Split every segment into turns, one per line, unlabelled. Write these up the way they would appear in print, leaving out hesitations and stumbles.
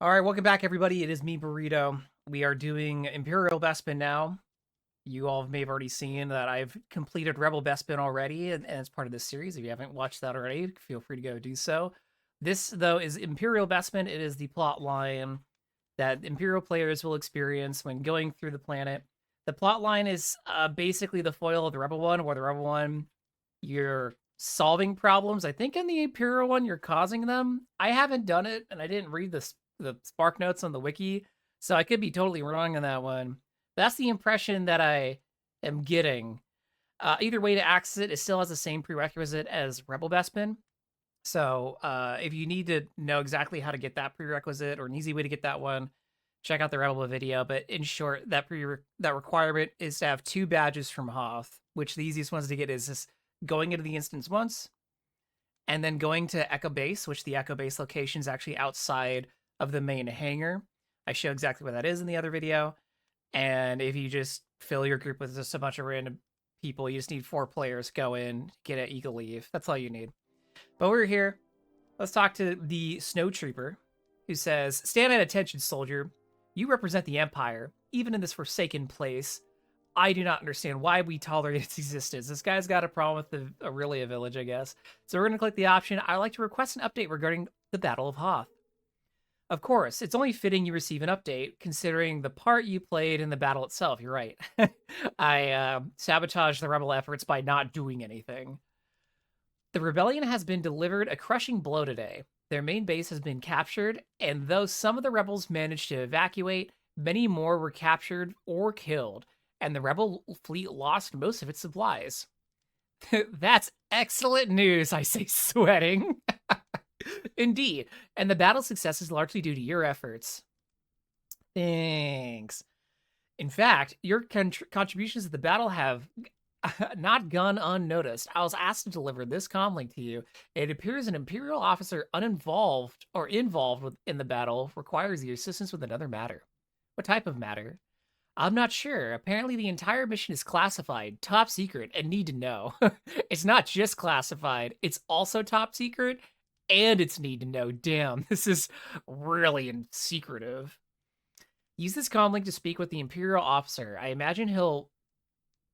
All right, welcome back, everybody. It is me, Burrito. We are doing Imperial Bespin now. You all may have already seen that I've completed Rebel Bespin already, and as part of this series. If you haven't watched that already, feel free to go do so. This, though, is Imperial Bespin. It is the plot line that Imperial players will experience when going through the planet. The plot line is basically the foil of the Rebel one, where the Rebel one, you're solving problems. I think in the Imperial one, you're causing them. I haven't done it, and I didn't read the Spark Notes on the wiki, so I could be totally wrong on that one. That's the impression that I am getting. Either way to access it, it still has the same prerequisite as Rebel Bespin. So if you need to know exactly how to get that prerequisite or an easy way to get that one, check out the Rebel video. But in short, that requirement is to have 2 badges from Hoth, which the easiest ones to get is just going into the instance once, and then going to Echo Base, which the Echo Base location is actually outside of the main hangar. I show exactly what that is in the other video. And if you just fill your group with just a bunch of random people, you just need 4 players, go in, get an Eagle Leave. That's all you need. But we're here. Let's talk to the Snow Trooper, who says, "Stand at attention, soldier. You represent the Empire, even in this forsaken place. I do not understand why we tolerate its existence." This guy's got a problem with the Aurelia village, I guess. So we're going to click the option. I'd like to request an update regarding the Battle of Hoth. Of course, it's only fitting you receive an update, considering the part you played in the battle itself. You're right. I sabotaged the rebel efforts by not doing anything. The rebellion has been delivered a crushing blow today. Their main base has been captured, and though some of the rebels managed to evacuate, many more were captured or killed, and the rebel fleet lost most of its supplies. That's excellent news, I say, sweating. Indeed, and the battle success is largely due to your efforts. Thanks. In fact, your contributions to the battle have not gone unnoticed. I was asked to deliver this comlink to you. It appears an Imperial officer uninvolved or involved in the battle requires your assistance with another matter. What type of matter? I'm not sure. Apparently, the entire mission is classified, top secret, and need to know. It's not just classified, it's also top secret, and it's need to know. Damn, this is really secretive. Use this comlink to speak with the Imperial officer. I imagine he'll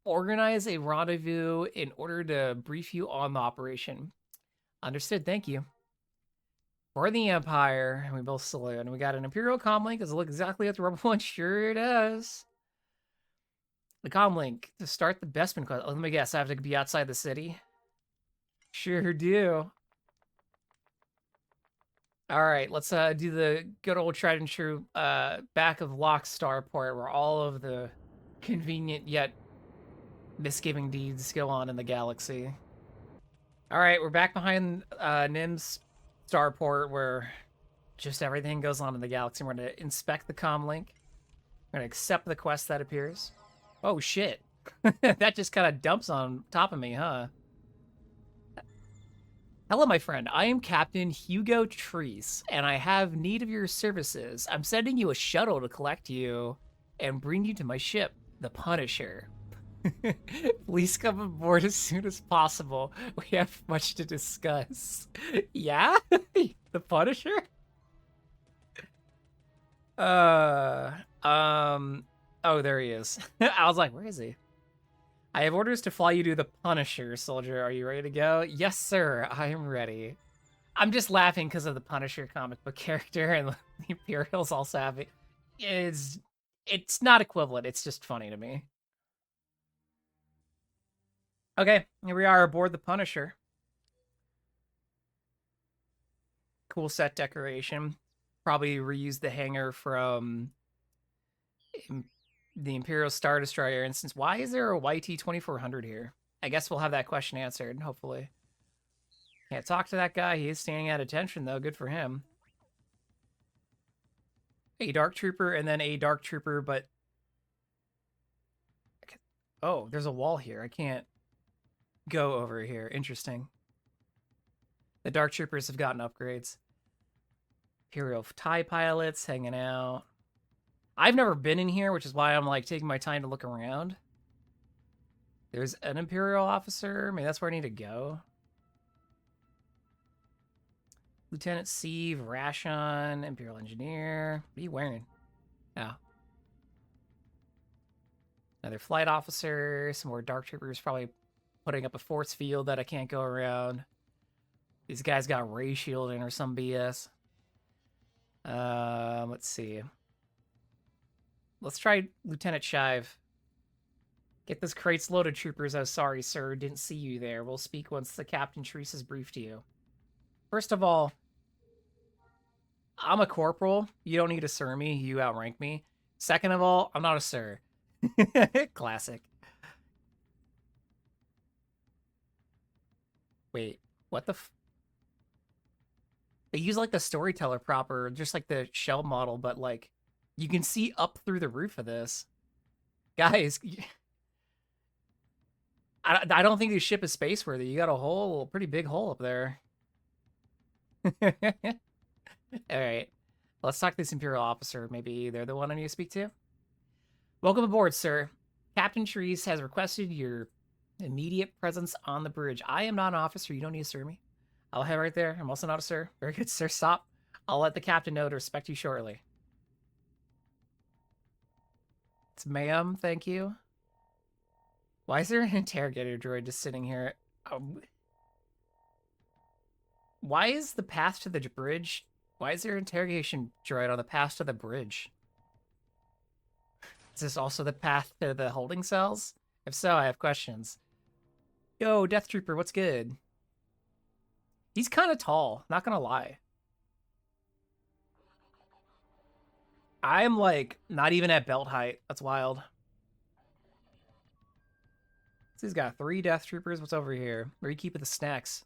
organize a rendezvous in order to brief you on the operation. Understood, thank you. For the Empire, and we both salute. And we got an Imperial comlink. Does it look exactly like the Rebel one? Sure it does. The comlink to start the Bespin quest. Let me guess, I have to be outside the city? Sure do. All right, let's do the good old tried and true back of Lock Starport, where all of the convenient yet misgiving deeds go on in the galaxy. All right, we're back behind Nim's Starport, where just everything goes on in the galaxy. We're going to inspect the comlink. We're going to accept the quest that appears. Oh, shit. That just kind of dumps on top of me, huh? Hello, my friend. I am Captain Hugo Treese, and I have need of your services. I'm sending you a shuttle to collect you and bring you to my ship, the Punisher. Please come aboard as soon as possible. We have much to discuss. Yeah? The Punisher? Oh, there he is. I was like, where is he? I have orders to fly you to the Punisher, soldier. Are you ready to go? Yes, sir. I am ready. I'm just laughing because of the Punisher comic book character, and the Imperials also have it. It's not equivalent. It's just funny to me. Okay, here we are aboard the Punisher. Cool set decoration. Probably reused the hangar from the Imperial Star Destroyer instance. Why is there a YT-2400 here? I guess we'll have that question answered, hopefully. Can't talk to that guy. He is standing at attention, though. Good for him. A Dark Trooper and then a Dark Trooper, but... Oh, there's a wall here. I can't go over here. Interesting. The Dark Troopers have gotten upgrades. Imperial TIE pilots hanging out. I've never been in here, which is why I'm like taking my time to look around. There's an Imperial officer. Maybe that's where I need to go. Lieutenant Sieve, Ration, Imperial Engineer. What are you wearing? Oh. Another flight officer, some more dark troopers probably putting up a force field that I can't go around. These guys got ray shielding or some BS. Let's see. Let's try Lieutenant Shive. Get this crates loaded, troopers. Oh, sorry, sir. Didn't see you there. We'll speak once the Captain Treese has briefed you. First of all, I'm a corporal. You don't need to sir me. You outrank me. Second of all, I'm not a sir. Classic. Wait, what the They use, like, the storyteller proper, just like the shell model, but, like, you can see up through the roof of this. Guys, I don't think this ship is space-worthy. You got a pretty big hole up there. Alright. Let's talk to this Imperial officer. Maybe they're the one I need to speak to? Welcome aboard, sir. Captain Treese has requested your immediate presence on the bridge. I am not an officer. You don't need to sir me. I'll head right there. I'm also not a sir. Very good, sir. Stop. I'll let the captain know to respect you shortly. It's ma'am, thank you. Why is there an interrogator droid just sitting here? Why is the path to the bridge? Why is there an interrogation droid on the path to the bridge? Is this also the path to the holding cells? If so, I have questions. Yo, Death Trooper, what's good? He's kind of tall, not gonna lie. I'm, like, not even at belt height. That's wild. So he's got 3 Death Troopers. What's over here? Where are you keeping the snacks?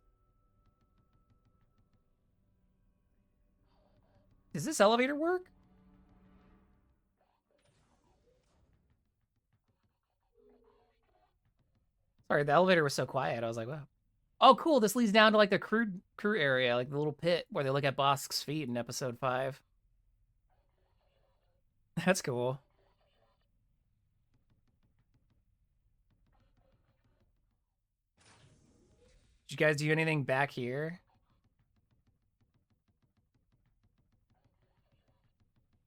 Does this elevator work? Sorry, the elevator was so quiet. I was like, wow. Oh, cool. This leads down to, like, the crew area, like the little pit where they look at Bosk's feet in episode 5. That's cool. Did you guys do anything back here?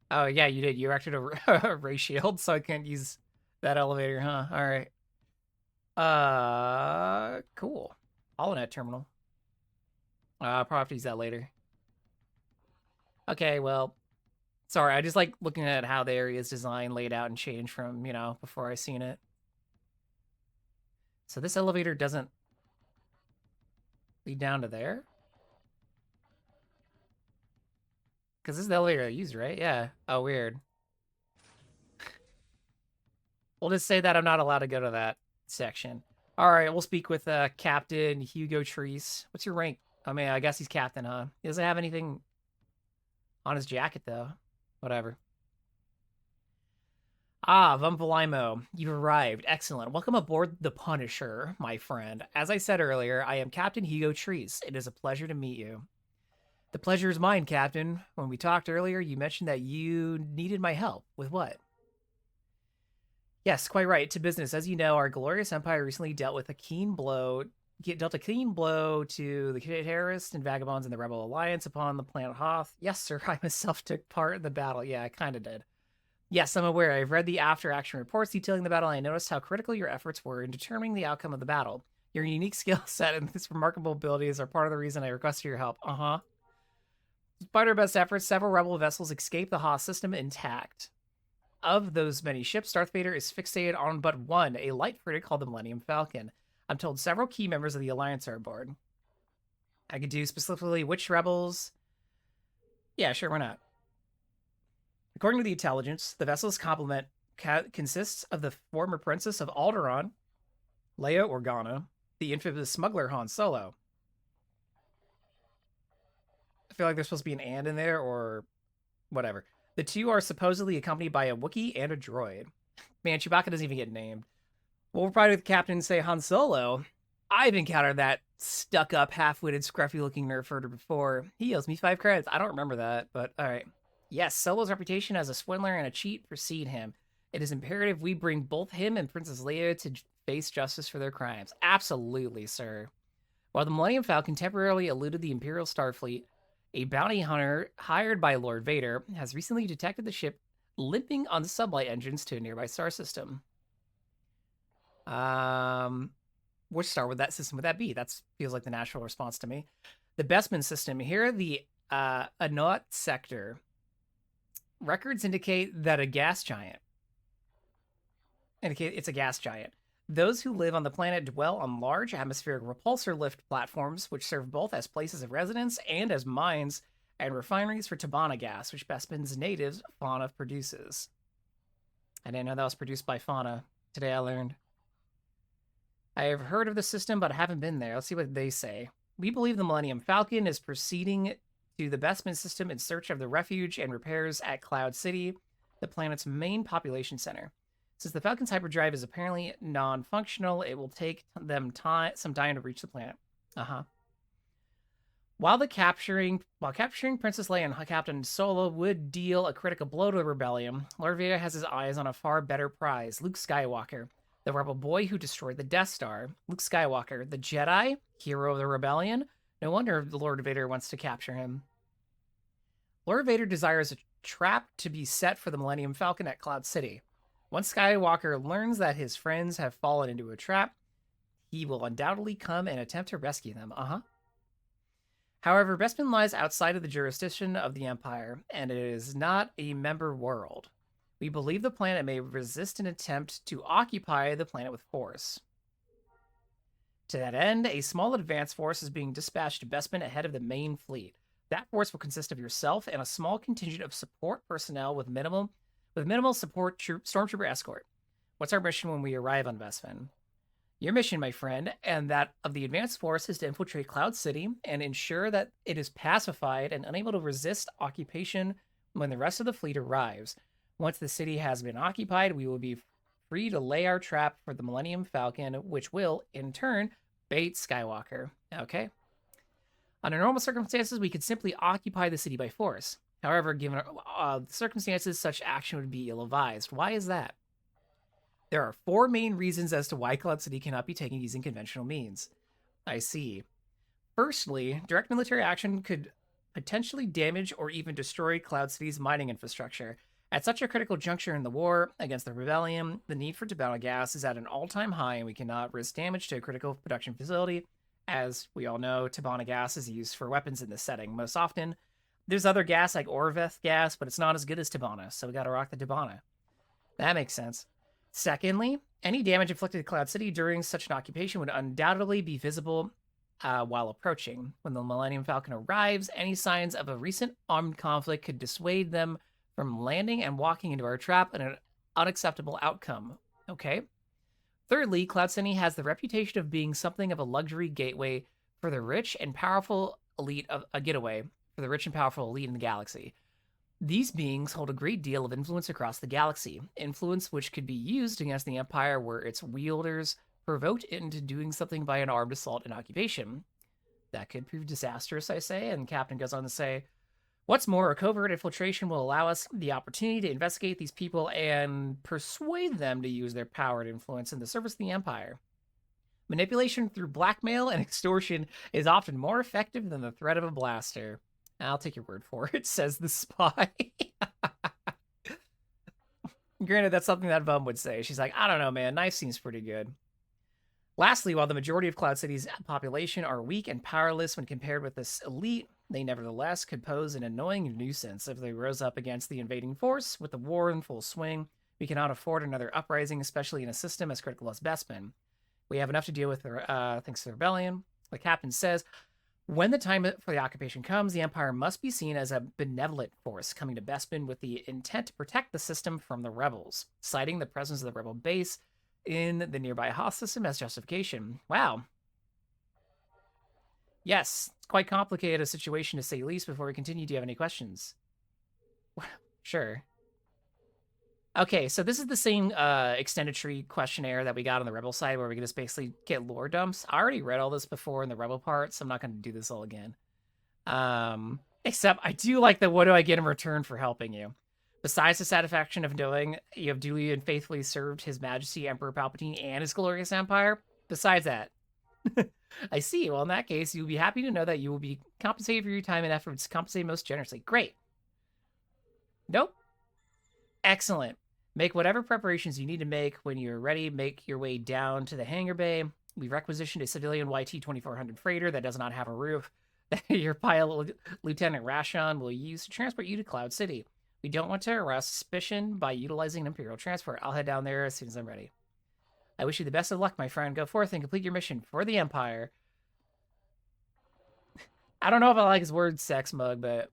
Oh, yeah, you did. You erected a ray shield, so I can't use that elevator, huh? All right. Cool. Holonet terminal. Probably have to use that later. Okay, well, sorry. I just like looking at how the area is designed, laid out, and changed from, you know, before I seen it. So this elevator doesn't lead down to there? Because this is the elevator I used, right? Yeah. Oh, weird. We'll just say that I'm not allowed to go to that section. All right, we'll speak with Captain Hugo Treese. What's your rank? I mean, I guess he's captain, huh? He doesn't have anything on his jacket, though. Whatever. Ah, Vumpalimo, you've arrived. Excellent. Welcome aboard the Punisher, my friend. As I said earlier, I am Captain Hugo Treese. It is a pleasure to meet you. The pleasure is mine, Captain. When we talked earlier, you mentioned that you needed my help. With what? Yes, quite right. To business. As you know, our glorious empire recently dealt a keen blow to the terrorists and vagabonds in the Rebel Alliance upon the planet Hoth. Yes, sir, I myself took part in the battle. Yeah, I kind of did. Yes, I'm aware. I've read the after-action reports detailing the battle, and I noticed how critical your efforts were in determining the outcome of the battle. Your unique skill set and this remarkable abilities are part of the reason I requested your help. Despite our best efforts, several Rebel vessels escaped the Hoth system intact. Of those many ships, Darth Vader is fixated on but one, a light frigate called the Millennium Falcon. I'm told several key members of the Alliance are aboard. I could do specifically which rebels... Yeah, sure, why not? According to the intelligence, the vessel's complement consists of the former princess of Alderaan, Leia Organa, the infamous smuggler Han Solo. I feel like there's supposed to be an and in there, or whatever. The two are supposedly accompanied by a Wookiee and a droid. Man, Chewbacca doesn't even get named. We'll reply to the captain, say Han Solo. I've encountered that stuck-up, half-witted, scruffy-looking nerf herder before. He owes me 5 credits. I don't remember that, but alright. Yes, Solo's reputation as a swindler and a cheat precede him. It is imperative we bring both him and Princess Leia to face justice for their crimes. Absolutely, sir. While the Millennium Falcon temporarily eluded the Imperial Starfleet, A bounty hunter hired by Lord Vader has recently detected the ship limping on sublight engines to a nearby star system. Which star would that system would that be? That feels like the natural response to me. The Bespin system. Here, the Anot sector. Records indicate that a gas giant. It's a gas giant. Those who live on the planet dwell on large atmospheric repulsor lift platforms, which serve both as places of residence and as mines and refineries for Tabana gas, which Bespin's native fauna produces. I didn't know that was produced by fauna. Today I learned. I have heard of the system, but I haven't been there. Let's see what they say. We believe the Millennium Falcon is proceeding to the Bespin system in search of the refuge and repairs at Cloud City, the planet's main population center. Since the Falcon's hyperdrive is apparently non-functional, it will take them some time to reach the planet. While capturing Princess Leia and Captain Solo would deal a critical blow to the rebellion, Lord Vader has his eyes on a far better prize, Luke Skywalker, the rebel boy who destroyed the Death Star. Luke Skywalker, the Jedi, hero of the rebellion. No wonder the Lord Vader wants to capture him. Lord Vader desires a trap to be set for the Millennium Falcon at Cloud City. Once Skywalker learns that his friends have fallen into a trap, he will undoubtedly come and attempt to rescue them. However, Bespin lies outside of the jurisdiction of the Empire, and it is not a member world. We believe the planet may resist an attempt to occupy the planet with force. To that end, a small advance force is being dispatched to Bespin ahead of the main fleet. That force will consist of yourself and a small contingent of support personnel with minimal support stormtrooper escort. What's our mission when we arrive on Bespin? Your mission, my friend, and that of the advanced force, is to infiltrate Cloud City and ensure that it is pacified and unable to resist occupation when the rest of the fleet arrives. Once the city has been occupied, we will be free to lay our trap for the Millennium Falcon, which will, in turn, bait Skywalker. Okay? Under normal circumstances, we could simply occupy the city by force. However, given the circumstances, such action would be ill-advised. Why is that? There are 4 main reasons as to why Cloud City cannot be taken using conventional means. I see. Firstly, direct military action could potentially damage or even destroy Cloud City's mining infrastructure. At such a critical juncture in the war against the rebellion, the need for Tabana gas is at an all-time high, and we cannot risk damage to a critical production facility. As we all know, Tabana gas is used for weapons in this setting. Most often, there's other gas like Orveth gas, but it's not as good as Tabana, so we gotta rock the Tabana. That makes sense. Secondly, any damage inflicted to Cloud City during such an occupation would undoubtedly be visible while approaching. When the Millennium Falcon arrives, any signs of a recent armed conflict could dissuade them from landing and walking into our trap, and an unacceptable outcome. Okay? Thirdly, Cloud City has the reputation of being something of a luxury gateway for the rich and powerful elite of a getaway for the rich and powerful elite in the galaxy. These beings hold a great deal of influence across the galaxy, influence which could be used against the Empire were its wielders provoked into doing something by an armed assault and occupation. That could prove disastrous, I say, and the captain goes on to say, what's more, a covert infiltration will allow us the opportunity to investigate these people and persuade them to use their power and influence in the service of the Empire. Manipulation through blackmail and extortion is often more effective than the threat of a blaster. I'll take your word for it, says the spy. Granted, that's something that Vum would say. She's like, I don't know, man. Knife seems pretty good. Lastly, while the majority of Cloud City's population are weak and powerless when compared with this elite, they nevertheless could pose an annoying nuisance if they rose up against the invading force. With the war in full swing, we cannot afford another uprising, especially in a system as critical as Bespin. We have enough to deal with thanks to the rebellion. The captain says, when the time for the occupation comes, the Empire must be seen as a benevolent force coming to Bespin with the intent to protect the system from the rebels, citing the presence of the rebel base in the nearby Hoth system as justification. Wow. Yes, it's quite complicated a situation to say least. Before we continue, do you have any questions? Sure. Okay, so this is the same extended tree questionnaire that we got on the Rebel side where we can just basically get lore dumps. I already read all this before in the Rebel part, so I'm not going to do this all again. Except I do like the what do I get in return for helping you? Besides the satisfaction of knowing you have duly and faithfully served His Majesty Emperor Palpatine and his glorious empire, besides that, I see. Well, in that case, you'll be happy to know that you will be compensated for your time and efforts, compensated most generously. Great. Nope. Excellent. Make whatever preparations you need to make. When you're ready, make your way down to the hangar bay. We requisitioned a civilian YT-2400 freighter that does not have a roof that your pilot, Lieutenant Rashon, will use to transport you to Cloud City. We don't want to arouse suspicion by utilizing an Imperial transport. I'll head down there as soon as I'm ready. I wish you the best of luck, my friend. Go forth and complete your mission for the Empire. I don't know if I like his word sex mug, but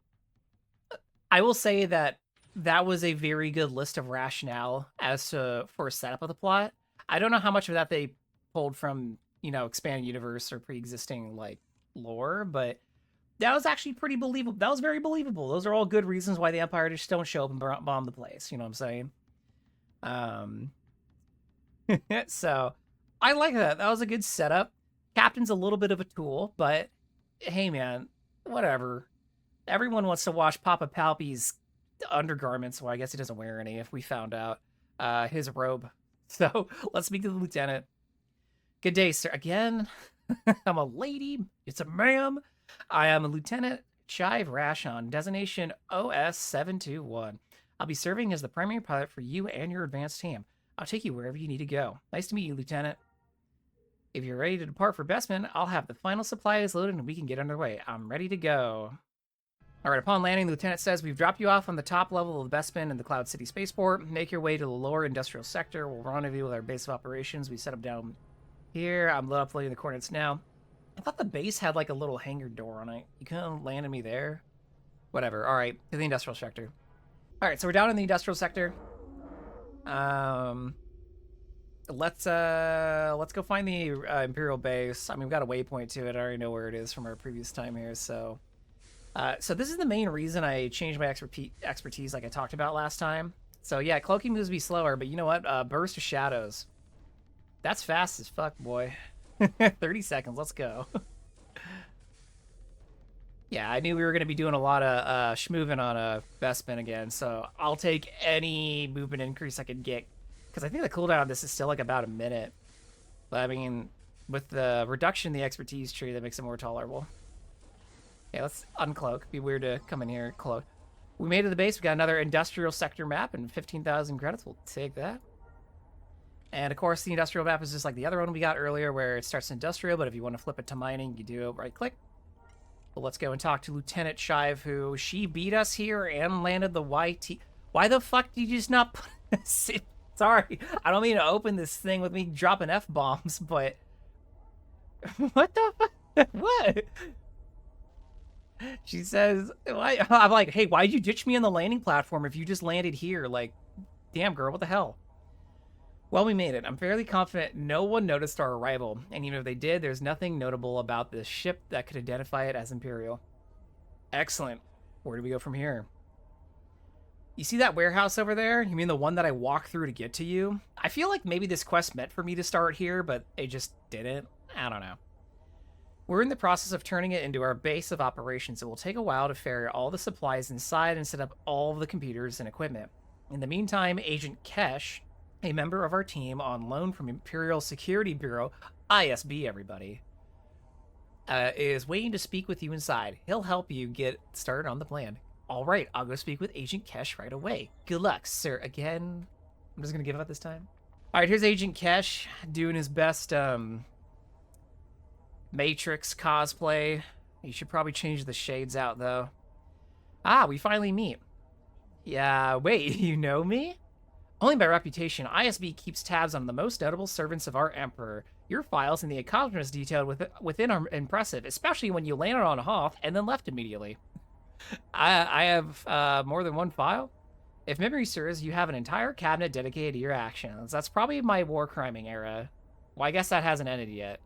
I will say that that was a very good list of rationale as to for a setup of the plot. I don't know how much of that they pulled from, expanded universe or pre-existing like lore, but that was actually pretty believable. That was very believable. Those are all good reasons why the Empire just don't show up and bomb the place. You know what I'm saying? So I like that. That was a good setup. Captain's a little bit of a tool, but hey, man, whatever. Everyone wants to wash Papa Palpy's undergarments. Well, I guess he doesn't wear any if we found out his robe. So let's speak to the lieutenant. Good day, sir. Again, I'm a lady. It's a ma'am. I am a Lieutenant Chive Rashon, designation OS-721. I'll be serving as the primary pilot for you and your advanced team. I'll take you wherever you need to go. Nice to meet you, Lieutenant. If you're ready to depart for Bespin, I'll have the final supplies loaded and we can get underway. I'm ready to go. All right, upon landing, the lieutenant says, we've dropped you off on the top level of the Bespin in the Cloud City spaceport. Make your way to the lower industrial sector. We'll rendezvous with our base of operations. We set up down here. I'm uploading the coordinates now. I thought the base had like a little hangar door on it. You couldn't have landed me there? Whatever. All right, to the industrial sector. All right, so we're down in the industrial sector. Let's go find the Imperial base. I mean, we've got a waypoint to it. I already know where it is from our previous time here, so... So this is the main reason I changed my expertise like I talked about last time. So yeah, cloaking moves me slower, but you know what? Burst of shadows. That's fast as fuck, boy. 30 seconds, let's go. Yeah, I knew we were going to be doing a lot of schmoovin' on a Bespin again, so I'll take any movement increase I can get. Because I think the cooldown of this is still like about a minute. But I mean, with the reduction in the expertise tree, that makes it more tolerable. Okay, let's uncloak. Be weird to come in here and cloak. We made it to the base. We got another industrial sector map and 15,000 credits. We'll take that. And of course, the industrial map is just like the other one we got earlier where it starts industrial, but if you want to flip it to mining, you do right click. But let's go and talk to Lieutenant Shive, who she beat us here and landed the YT. Why the fuck did you just not put this in? Sorry, I don't mean to open this thing with me dropping F-bombs, but... What the fuck? What? She says, I'm like, hey, why'd you ditch me on the landing platform if you just landed here? Like, damn, girl, what the hell? Well, we made it. I'm fairly confident no one noticed our arrival, and even if they did, there's nothing notable about this ship that could identify it as Imperial. Excellent. Where do we go from here? You see that warehouse over there? You mean the one that I walked through to get to you? I feel like maybe this quest meant for me to start here, but they just didn't. I don't know. We're in the process of turning it into our base of operations. It will take a while to ferry all the supplies inside and set up all of the computers and equipment. In the meantime, Agent Kesh, a member of our team on loan from Imperial Security Bureau, ISB everybody, is waiting to speak with you inside. He'll help you get started on the plan. All right, I'll go speak with Agent Kesh right away. Good luck, sir. Again, I'm just going to give up this time. All right, here's Agent Kesh doing his best Matrix cosplay. You should probably change the shades out, though. Ah, we finally meet. Yeah, wait, you know me? Only by reputation, ISB keeps tabs on the most notable servants of our Emperor. Your files and the accomplishments detailed within are impressive, especially when you landed on Hoth and then left immediately. I have more than one file? If memory serves, you have an entire cabinet dedicated to your actions. That's probably my war criming era. Well, I guess that hasn't ended yet.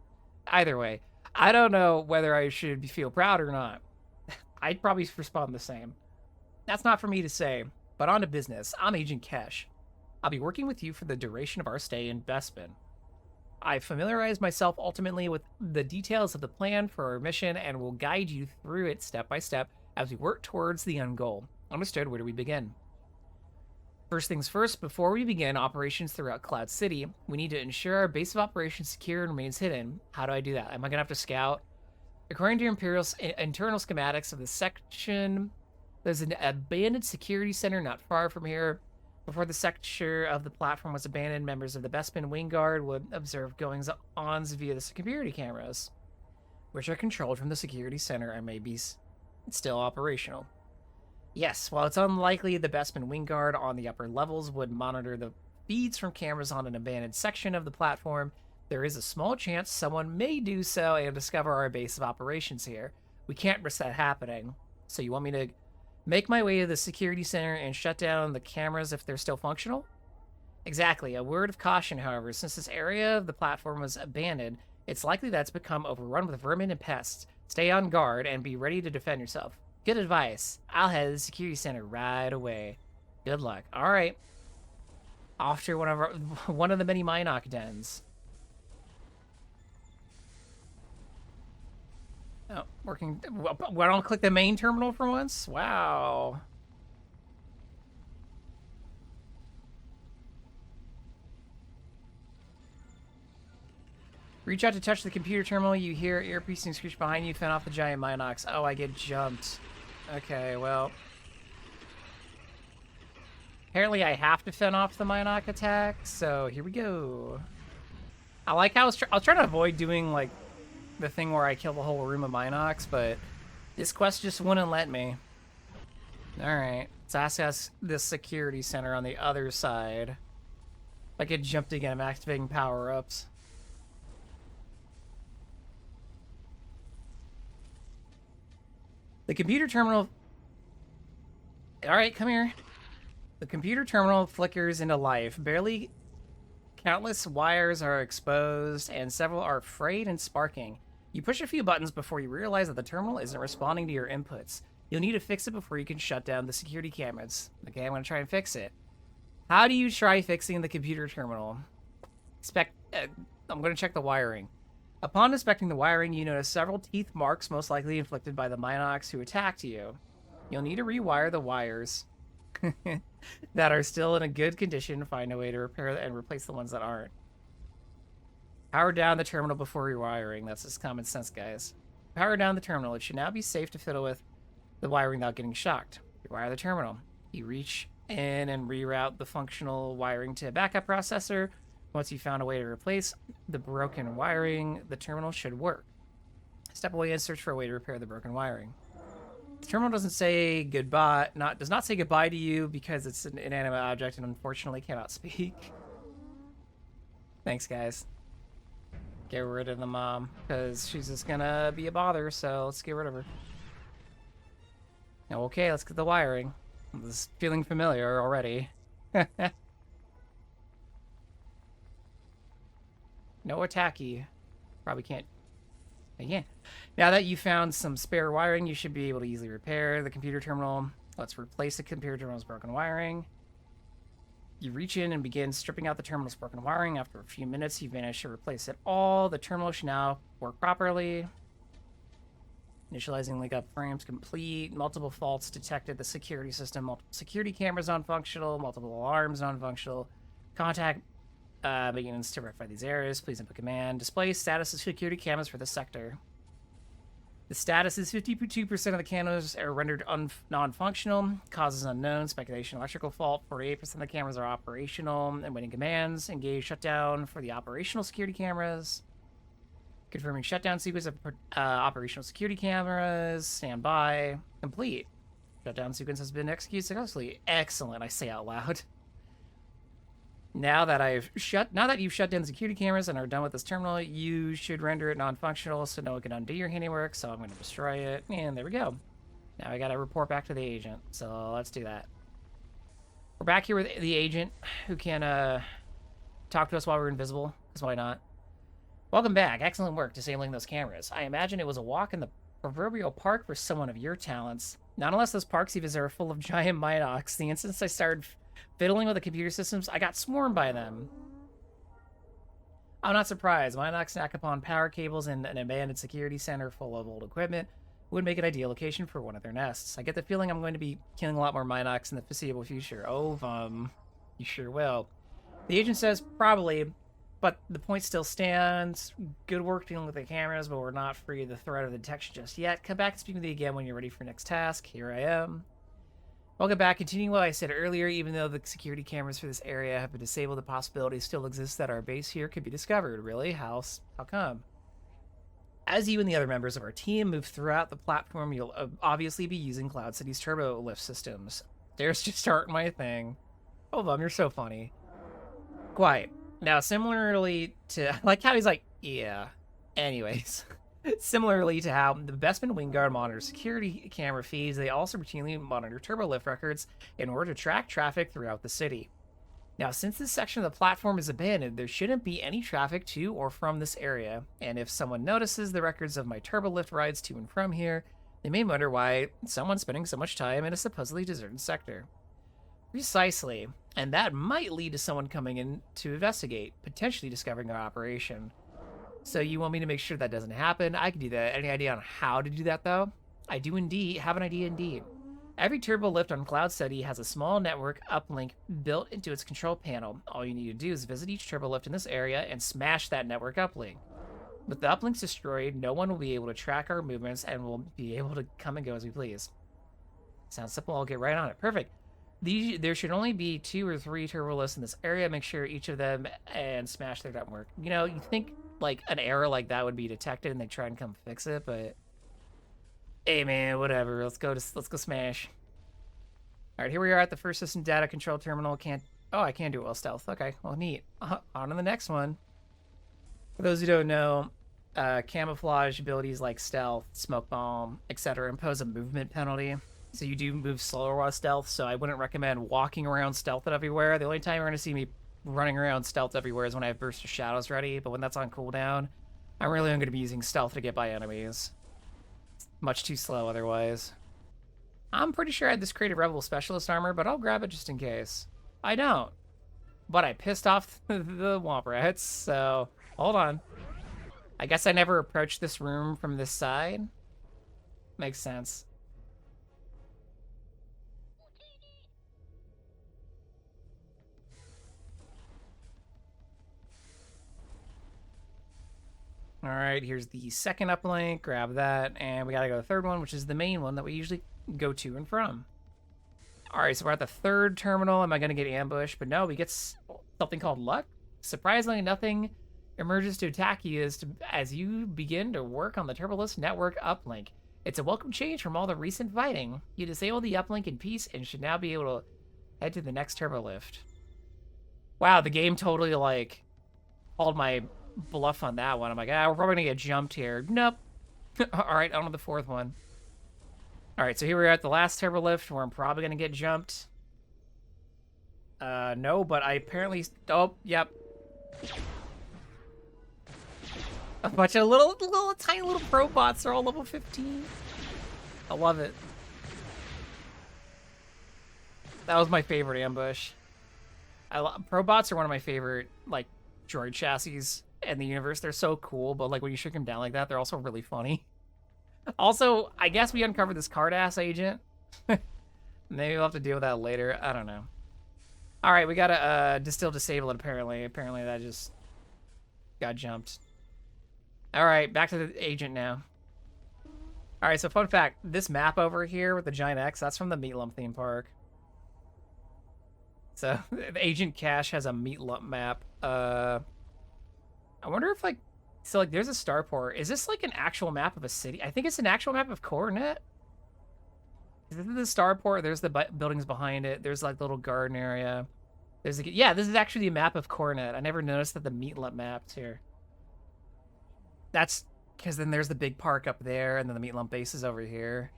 Either way, I don't know whether I should feel proud or not. I'd probably respond the same. That's not for me to say, but on to business. I'm Agent Kesh. I'll be working with you for the duration of our stay in Bespin. I've familiarized myself ultimately with the details of the plan for our mission and will guide you through it step by step as we work towards the end goal. Understood? Where do we begin? First things first, before we begin operations throughout Cloud City, we need to ensure our base of operations secure and remains hidden. How do I do that? Am I gonna have to scout? According to Imperial's internal schematics of the section, there's an abandoned security center not far from here. Before the sector of the platform was abandoned, members of the Bespin Wing Guard would observe goings-ons via the security cameras, which are controlled from the security center and may be still operational. Yes, while it's unlikely the Bespin Wing Guard on the upper levels would monitor the feeds from cameras on an abandoned section of the platform, there is a small chance someone may do so and discover our base of operations here. We can't risk that happening. So you want me to make my way to the security center and shut down the cameras if they're still functional? Exactly. A word of caution, however, since this area of the platform was abandoned, it's likely that it's become overrun with vermin and pests. Stay on guard and be ready to defend yourself. Good advice. I'll head to the security center right away. Good luck. All right. Off to one of the many Minoc dens. Oh, working. Why don't I click the main terminal for once? Wow. Reach out to touch the computer terminal. You hear ear-piercing screech behind you. Fend off the giant Minocs. Oh, I get jumped. Okay, well. Apparently I have to fend off the Minoc attack, so here we go. I like how I was trying to avoid doing, like, the thing where I kill the whole room of Minocs, but this quest just wouldn't let me. Alright, let's access this security center on the other side. If I get jumped again, I'm activating power-ups. The computer terminal... Alright, come here. The computer terminal flickers into life. Barely countless wires are exposed, and several are frayed and sparking. You push a few buttons before you realize that the terminal isn't responding to your inputs. You'll need to fix it before you can shut down the security cameras. Okay, I'm going to try and fix it. How do you try fixing the computer terminal? I'm going to check the wiring. Upon inspecting the wiring, you notice several teeth marks most likely inflicted by the Minocs who attacked you. You'll need to rewire the wires that are still in a good condition to find a way to repair and replace the ones that aren't. Power down the terminal before rewiring. That's just common sense, guys. Power down the terminal. It should now be safe to fiddle with the wiring without getting shocked. Rewire the terminal. You reach in and reroute the functional wiring to a backup processor. Once you've found a way to replace the broken wiring, the terminal should work. Step away and search for a way to repair the broken wiring. The terminal does not say goodbye to you because it's an inanimate object and unfortunately cannot speak. Thanks, guys. Get rid of the mom, because she's just gonna be a bother, so let's get rid of her. Now, okay, let's get the wiring. This is feeling familiar already. No attacky. Probably can't. Again. Now that you found some spare wiring, you should be able to easily repair the computer terminal. Let's replace the computer terminal's broken wiring. You reach in and begin stripping out the terminal's broken wiring. After a few minutes, you've managed to replace it all. The terminal should now work properly. Initializing link up frames complete. Multiple faults detected. The security system. Multiple security cameras non-functional. Multiple alarms non-functional. Contact begins to rectify these errors. Please input command. Display status of security cameras for this sector. The status is 52% of the cameras are rendered non-functional. Causes unknown. Speculation electrical fault. 48% of the cameras are operational. And waiting commands. Engage shutdown for the operational security cameras. Confirming shutdown sequence of operational security cameras. Stand by. Complete. Shutdown sequence has been executed successfully. Excellent, I say out loud. Now that you've shut down security cameras and are done with this terminal, you should render it non-functional so no one can undo your handiwork. So I'm going to destroy it, and there we go. Now I got to report back to the agent. So let's do that. We're back here with the agent who can talk to us while we're invisible. Because why not? Welcome back. Excellent work disabling those cameras. I imagine it was a walk in the proverbial park for someone of your talents. Not unless those parks even are full of giant Minocs. The instant I started fiddling with the computer systems, I got swarmed by them. I'm not surprised. Minocs snack upon power cables in an abandoned security center full of old equipment would make an ideal location for one of their nests. I get the feeling I'm going to be killing a lot more Minocs in the foreseeable future. Oh, You sure will. The agent says probably, but the point still stands. Good work dealing with the cameras, but we're not free of the threat of detection just yet. Come back and speak with me again when you're ready for next task. Here I am. Welcome back. Continuing what I said earlier, even though the security cameras for this area have been disabled, the possibility still exists that our base here could be discovered. Really? How come? As you and the other members of our team move throughout the platform, you'll obviously be using Cloud City's turbo lift systems. There's just starting my thing. Oh, Bum, you're so funny. Quiet. Now, similarly to... I like how he's like, yeah. Anyways. Similarly to how the Bespin Wingguard monitors security camera feeds, they also routinely monitor turbo lift records in order to track traffic throughout the city. Now, since this section of the platform is abandoned, there shouldn't be any traffic to or from this area, and if someone notices the records of my turbo lift rides to and from here, they may wonder why someone's spending so much time in a supposedly deserted sector. Precisely, and that might lead to someone coming in to investigate, potentially discovering our operation. So you want me to make sure that doesn't happen? I can do that. Any idea on how to do that, though? I do indeed have an idea indeed. Every turbo lift on Cloud City has a small network uplink built into its control panel. All you need to do is visit each turbo lift in this area and smash that network uplink. With the uplinks destroyed, no one will be able to track our movements and we'll be able to come and go as we please. Sounds simple. I'll get right on it. Perfect. There should only be 2 or 3 turbo lifts in this area. Make sure each of them and smash their network. You know, you think like an error like that would be detected and they try and come fix it, but hey man, whatever. Let's go smash. All right, here we are at the first system data control terminal. I can do it while stealth. Okay, well, neat. On to the next one. For those who don't know, camouflage abilities like stealth, smoke bomb, etc. impose a movement penalty. So you do move slower while stealth, so I wouldn't recommend walking around stealth everywhere. The only time you're going to see me running around stealth everywhere is when I have Burst of Shadows ready, but when that's on cooldown, I'm really only going to be using stealth to get by enemies. It's much too slow otherwise. I'm pretty sure I had this creative Rebel Specialist armor, but I'll grab it just in case. I don't. But I pissed off the Womp Rats, so hold on. I guess I never approached this room from this side. Makes sense. All right, here's the second uplink. Grab that, and we gotta go to the third one, which is the main one that we usually go to and from. All right, so we're at the third terminal. Am I gonna get ambushed? But no, we get something called luck. Surprisingly, nothing emerges to attack you as you begin to work on the Turbolist network uplink. It's a welcome change from all the recent fighting. You disable the uplink in peace and should now be able to head to the next turbo lift. Wow, the game totally like called my bluff on that one. I'm like, we're probably gonna get jumped here. Nope. All right, on to the fourth one. All right, so here we're at the last turbo lift where I'm probably gonna get jumped. No, but I apparently. Oh, yep. A bunch of little tiny little probots. They're all level 15. I love it. That was my favorite ambush. Probots are one of my favorite like droid chassis in the universe. They're so cool, but like when you shook them down like that, they're also really funny. Also, I guess we uncovered this card-ass agent. Maybe we'll have to deal with that later. I don't know. All right, we gotta disable it apparently. Apparently that just got jumped. All right, back to the agent now. All right, so fun fact, this map over here with the giant X, that's from the Meat Lump theme park. So the Agent Cash has a Meat Lump map. I wonder if like, so like there's a starport. Is this like an actual map of a city? I think it's an actual map of Coronet. This is the starport. There's the buildings behind it. There's like the little garden area. There's a, yeah, this is actually a map of Coronet. I never noticed that the Meat Lump map's here. That's because then there's the big park up there, and then the Meat Lump base is over here.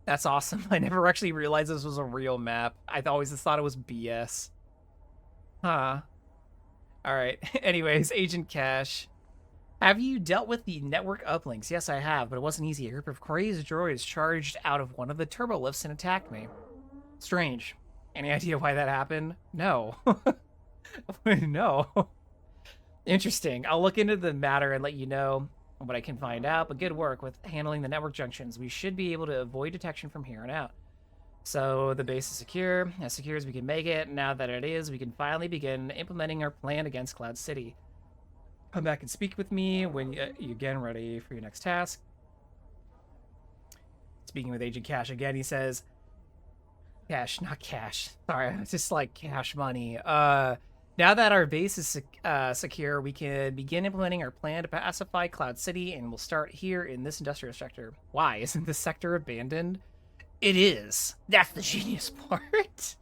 That's awesome. I never actually realized this was a real map. I always just thought it was BS. Huh. Alright. Anyways, Agent Cash. Have you dealt with the network uplinks? Yes, I have, but it wasn't easy. A group of crazed droids charged out of one of the turbo lifts and attacked me. Strange. Any idea why that happened? No. No. Interesting. I'll look into the matter and let you know what I can find out, but good work with handling the network junctions. We should be able to avoid detection from here on out. So the base is secure as we can make it. Now that it is, we can finally begin implementing our plan against Cloud City. Come back and speak with me when you again ready for your next task. Speaking with Agent Cash again, he says, Cash, not cash. Sorry, it's just like cash money. Now that our base is secure, we can begin implementing our plan to pacify Cloud City, and we'll start here in this industrial sector. Why? Isn't this sector abandoned? It is. That's the genius part.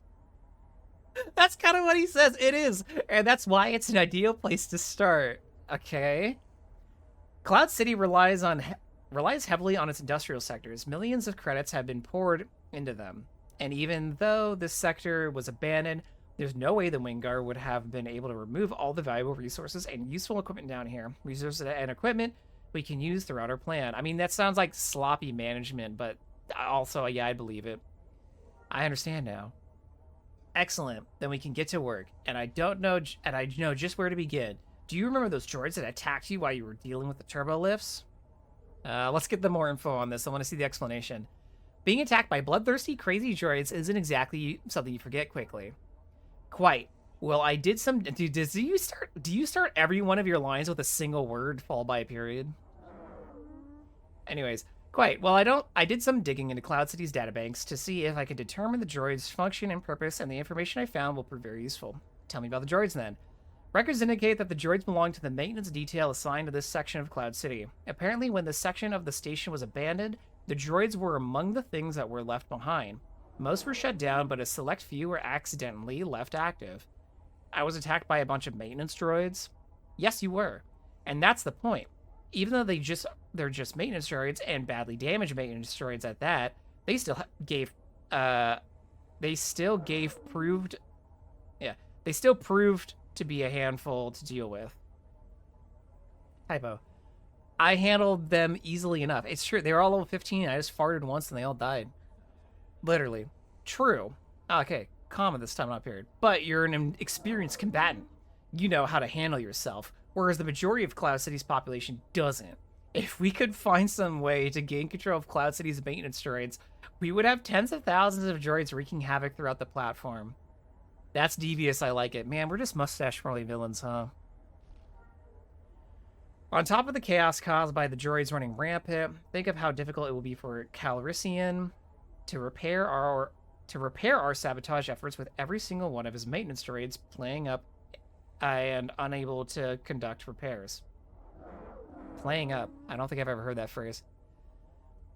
That's kind of what he says. It is. And that's why it's an ideal place to start. Okay. Cloud City relies heavily on its industrial sectors. Millions of credits have been poured into them. And even though this sector was abandoned, there's no way the Wingar would have been able to remove all the valuable resources and useful equipment down here. Resources and equipment we can use throughout our plan. I mean, that sounds like sloppy management, but also, yeah, I believe it. I understand now. Excellent. Then we can get to work. And I know just where to begin. Do you remember those droids that attacked you while you were dealing with the turbo lifts? Let's get the more info on this. I want to see the explanation. Being attacked by bloodthirsty, crazy droids isn't exactly something you forget quickly. Quite. Well, I did some... Do you start every one of your lines with a single word followed by a period? Anyways, quite. Well, I did some digging into Cloud City's databanks to see if I could determine the droid's function and purpose, and the information I found will prove very useful. Tell me about the droids, then. Records indicate that the droids belong to the maintenance detail assigned to this section of Cloud City. Apparently, when this section of the station was abandoned, the droids were among the things that were left behind. Most were shut down, but a select few were accidentally left active. I was attacked by a bunch of maintenance droids? Yes, you were. And that's the point. Even though they're just maintenance droids, and badly damaged maintenance droids at that, they still proved to be a handful to deal with. Typo. I handled them easily enough. It's true, they were all level 15, I just farted once and they all died. Literally. True. Okay, comma this time, not period. But you're an experienced combatant. You know how to handle yourself, whereas the majority of Cloud City's population doesn't. If we could find some way to gain control of Cloud City's maintenance droids, we would have tens of thousands of droids wreaking havoc throughout the platform. That's devious, I like it. Man, we're just mustache-twirly villains, huh? On top of the chaos caused by the droids running rampant, think of how difficult it will be for Calrissian to repair our sabotage efforts with every single one of his maintenance droids playing up and unable to conduct repairs. Playing up. I don't think I've ever heard that phrase.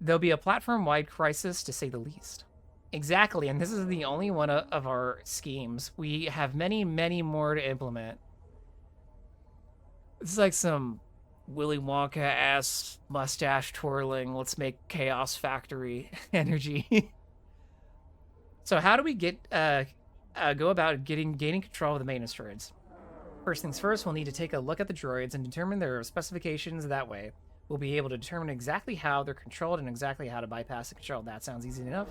There'll be a platform-wide crisis, to say the least. Exactly, and this is the only one of our schemes. We have many, many more to implement. This is like some Willy Wonka-ass mustache twirling, let's make Chaos Factory energy. So how do we go about gaining control of the maintenance droids? First things first, we'll need to take a look at the droids and determine their specifications. That way, we'll be able to determine exactly how they're controlled and exactly how to bypass the control. That sounds easy enough.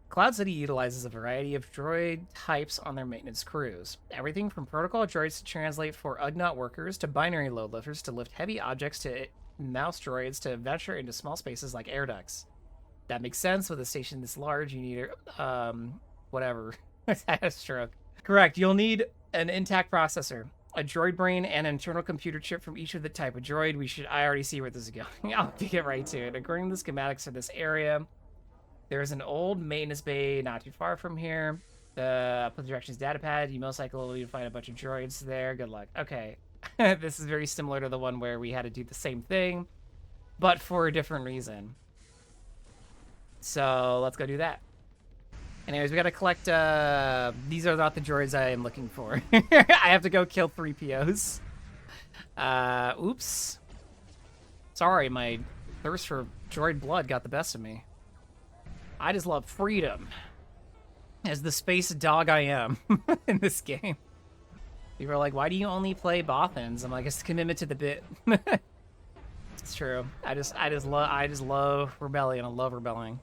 Cloud City utilizes a variety of droid types on their maintenance crews. Everything from protocol droids to translate for Ugnaught workers, to binary load lifters to lift heavy objects, to mouse droids to venture into small spaces like air ducts. That makes sense. With a station this large, you need whatever. I had a stroke. Correct. You'll need an intact processor, a droid brain, and an internal computer chip from each of the type of droid. I already see where this is going. I'll get right to it. According to the schematics of this area, there's an old maintenance bay not too far from here. Put the directions data pad. You most likely will find a bunch of droids there. Good luck. Okay. This is very similar to the one where we had to do the same thing, but for a different reason. So let's go do that. Anyways, we gotta collect, these are not the droids I am looking for. I have to go kill 3 POs. Oops. Sorry, my thirst for droid blood got the best of me. I just love freedom. As the space dog I am in this game. People are like, why do you only play Bothans? I'm like, it's a commitment to the bit. It's true. I just love rebellion. I love rebelling.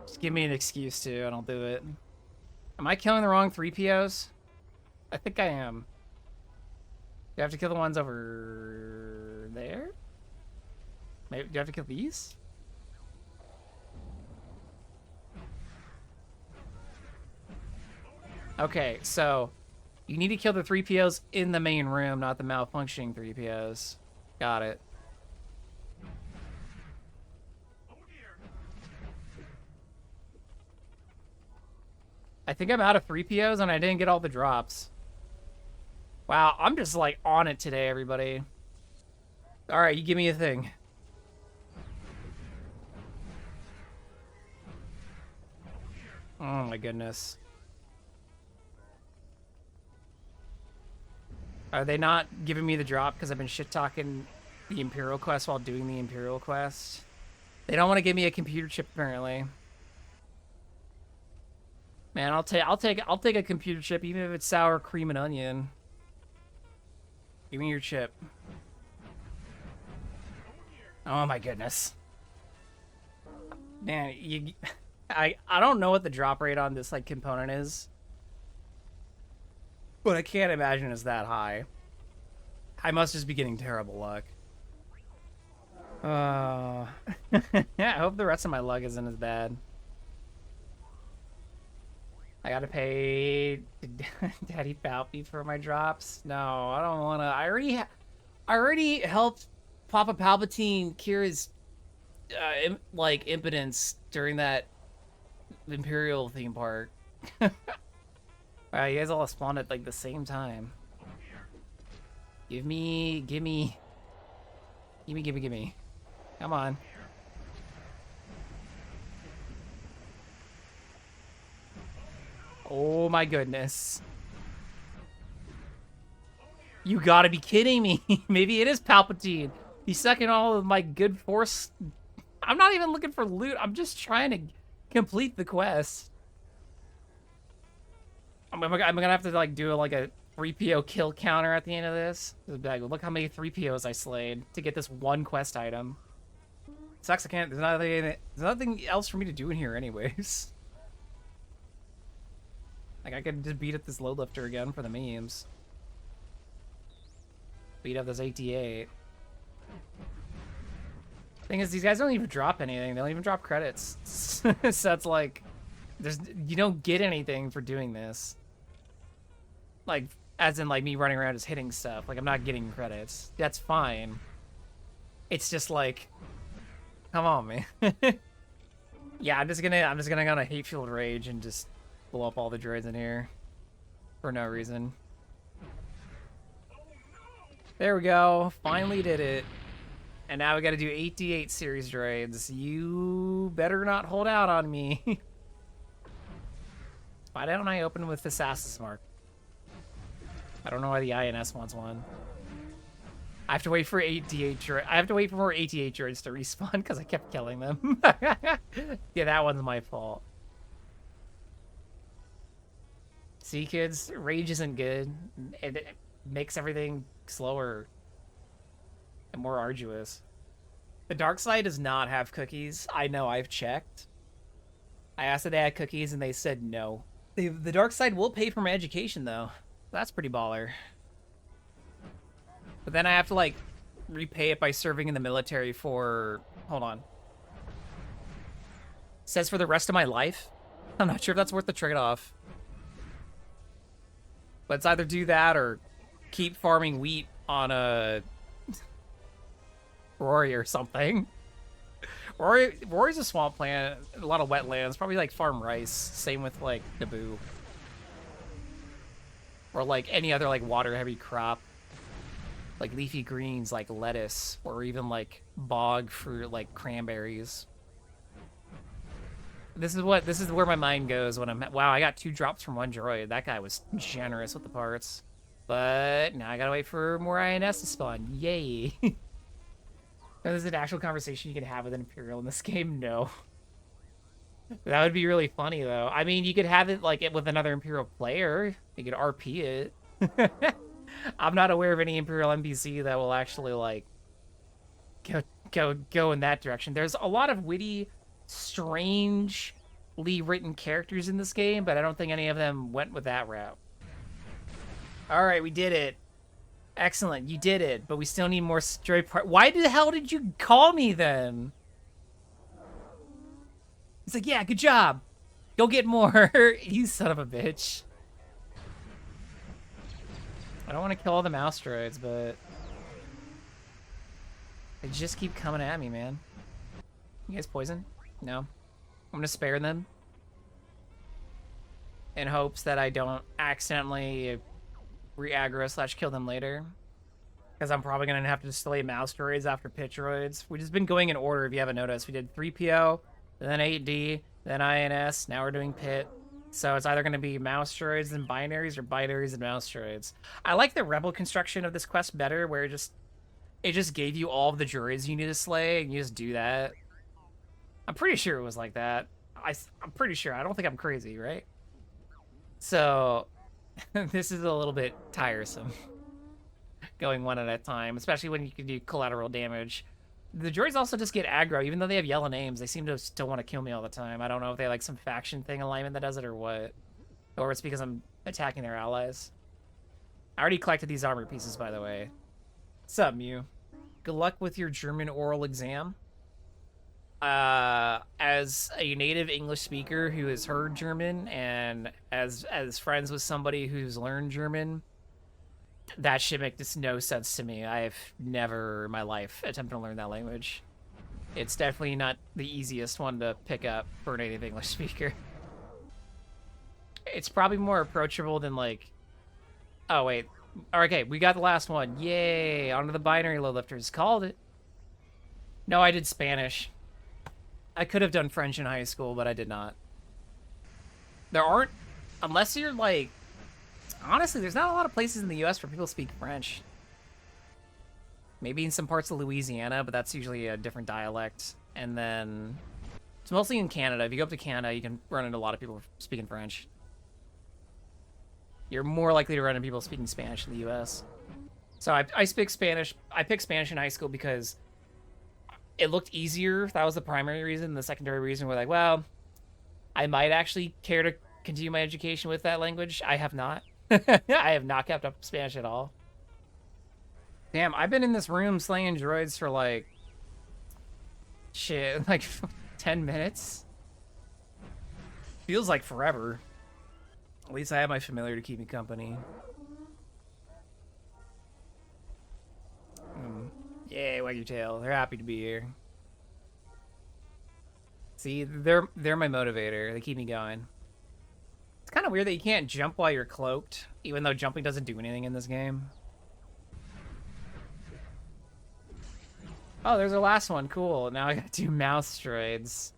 Just give me an excuse to, and I'll do it. Am I killing the wrong 3POs? I think I am. Do I have to kill the ones over there? Maybe, do I have to kill these? Okay, so you need to kill the 3POs in the main room, not the malfunctioning 3POs. Got it. I think I'm out of 3POs and I didn't get all the drops. Wow, I'm just like on it today, everybody. All right, you give me a thing. Oh my goodness. Are they not giving me the drop because I've been shit-talking the Imperial quest while doing the Imperial quest? They don't want to give me a computer chip, apparently. Man, I'll take a computer chip, even if it's sour cream and onion. Give me your chip. Oh my goodness. Man, I don't know what the drop rate on this like component is, but I can't imagine it's that high. I must just be getting terrible luck. I hope the rest of my luck isn't as bad. I gotta pay Daddy Palpy for my drops. No, I don't wanna. I already helped Papa Palpatine cure his like impotence during that Imperial theme park. Wow, you guys all spawned at like the same time. Give me. Come on. Oh my goodness. You gotta be kidding me. Maybe it is Palpatine. He's sucking all of my good force. I'm not even looking for loot. I'm just trying to complete the quest. I'm gonna have to like do like a 3PO kill counter at the end of this. Like, look how many 3POs I slayed to get this one quest item. Sucks I can't. There's nothing else for me to do in here anyways. Like, I could just beat up this low lifter again for the memes. Beat up this 88. Thing is, these guys don't even drop anything. They don't even drop credits. So it's like, you don't get anything for doing this. Like, as in, like, me running around just hitting stuff. Like, I'm not getting credits. That's fine. It's just like, come on, man. Yeah, I'm just gonna go on a hate-fueled rage and just blow up all the droids in here for no reason. There we go. Finally did it. And now we gotta do 8D8 series droids. You better not hold out on me. Why don't I open with this Assassin's Mark? I don't know why the INS wants one. I have to wait for 8D8 droids. I have to wait for more 8D8 droids to respawn because I kept killing them. Yeah, that one's my fault. See, kids, rage isn't good. It makes everything slower and more arduous. The dark side does not have cookies. I know, I've checked. I asked if they had cookies and they said no. The dark side will pay for my education though. That's pretty baller. But then I have to like repay it by serving in the military for, hold on. It says for the rest of my life. I'm not sure if that's worth the trade-off. Let's either do that or keep farming wheat on a Rory or something. Rory's a swamp plant, a lot of wetlands, probably like farm rice. Same with like Naboo. Or like any other like water heavy crop. Like leafy greens like lettuce, or even like bog fruit like cranberries. This is where my mind goes when I'm, wow, I got 2 drops from 1 droid. That guy was generous with the parts. But now I gotta wait for more INS to spawn. Yay. There's an actual conversation you can have with an Imperial in this game? No. That would be really funny though. I mean, you could have it like with another Imperial player. You could RP it. I'm not aware of any Imperial NPC that will actually like go in that direction. There's a lot of witty, strangely written characters in this game, but I don't think any of them went with that route. All right, we did it. Excellent, you did it, but we still need more stray part. Why the hell did you call me then? It's like, yeah, good job. Go get more. You son of a bitch. I don't want to kill all the mouse droids, but they just keep coming at me, man. You guys poison? No. I'm gonna spare them in hopes that I don't accidentally re-aggro / kill them later. Because I'm probably gonna have to display mouse droids after pit droids. We've just been going in order if you haven't noticed. We did 3PO, then 8D, then INS, now we're doing pit. So it's either gonna be mouse droids and binaries or binaries and mouse droids. I like the rebel construction of this quest better, where it just gave you all of the droids you need to slay, and you just do that. I'm pretty sure it was like that. I'm pretty sure. I don't think I'm crazy, right? So this is a little bit tiresome. Going one at a time, especially when you can do collateral damage. The droids also just get aggro, even though they have yellow names. They seem to still want to kill me all the time. I don't know if they like some faction thing alignment that does it or what. Or it's because I'm attacking their allies. I already collected these armor pieces, by the way. What's up, Mew? Good luck with your German oral exam. As a native English speaker who has heard German, and as friends with somebody who's learned German, that shit makes no sense to me. I've never in my life attempted to learn that language. It's definitely not the easiest one to pick up for a native English speaker. It's probably more approachable than like... Oh, wait. Okay, we got the last one. Yay! Onto the binary load lifters. Called it. No, I did Spanish. I could have done French in high school, but I did not. There aren't... Unless you're like... Honestly, there's not a lot of places in the US where people speak French. Maybe in some parts of Louisiana, but that's usually a different dialect. And then it's mostly in Canada. If you go up to Canada, you can run into a lot of people speaking French. You're more likely to run into people speaking Spanish in the US. So I speak Spanish. I picked Spanish in high school because it looked easier. That was the primary reason. The secondary reason, we're like, well, I might actually care to continue my education with that language. I have not. I have not kept up Spanish at all. Damn, I've been in this room slaying droids for like... Shit, like 10 minutes? Feels like forever. At least I have my familiar to keep me company. Yay, wag your tail. They're happy to be here. See, they're my motivator. They keep me going. It's kind of weird that you can't jump while you're cloaked, even though jumping doesn't do anything in this game. Oh, there's our last one. Cool. Now I gotta do mouse droids.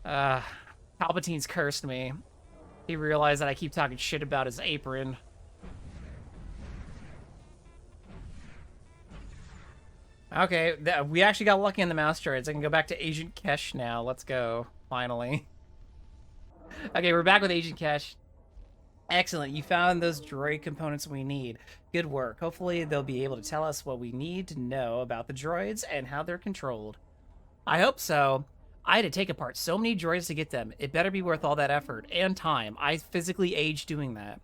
Palpatine's cursed me. He realized that I keep talking shit about his apron. Okay, we actually got lucky on the mouse droids. I can go back to Agent Kesh now. Let's go. Finally. Okay, we're back with Agent Kesh. Excellent. You found those droid components we need. Good work. Hopefully they'll be able to tell us what we need to know about the droids and how they're controlled. I hope so. I had to take apart so many droids to get them. It better be worth all that effort and time. I physically aged doing that.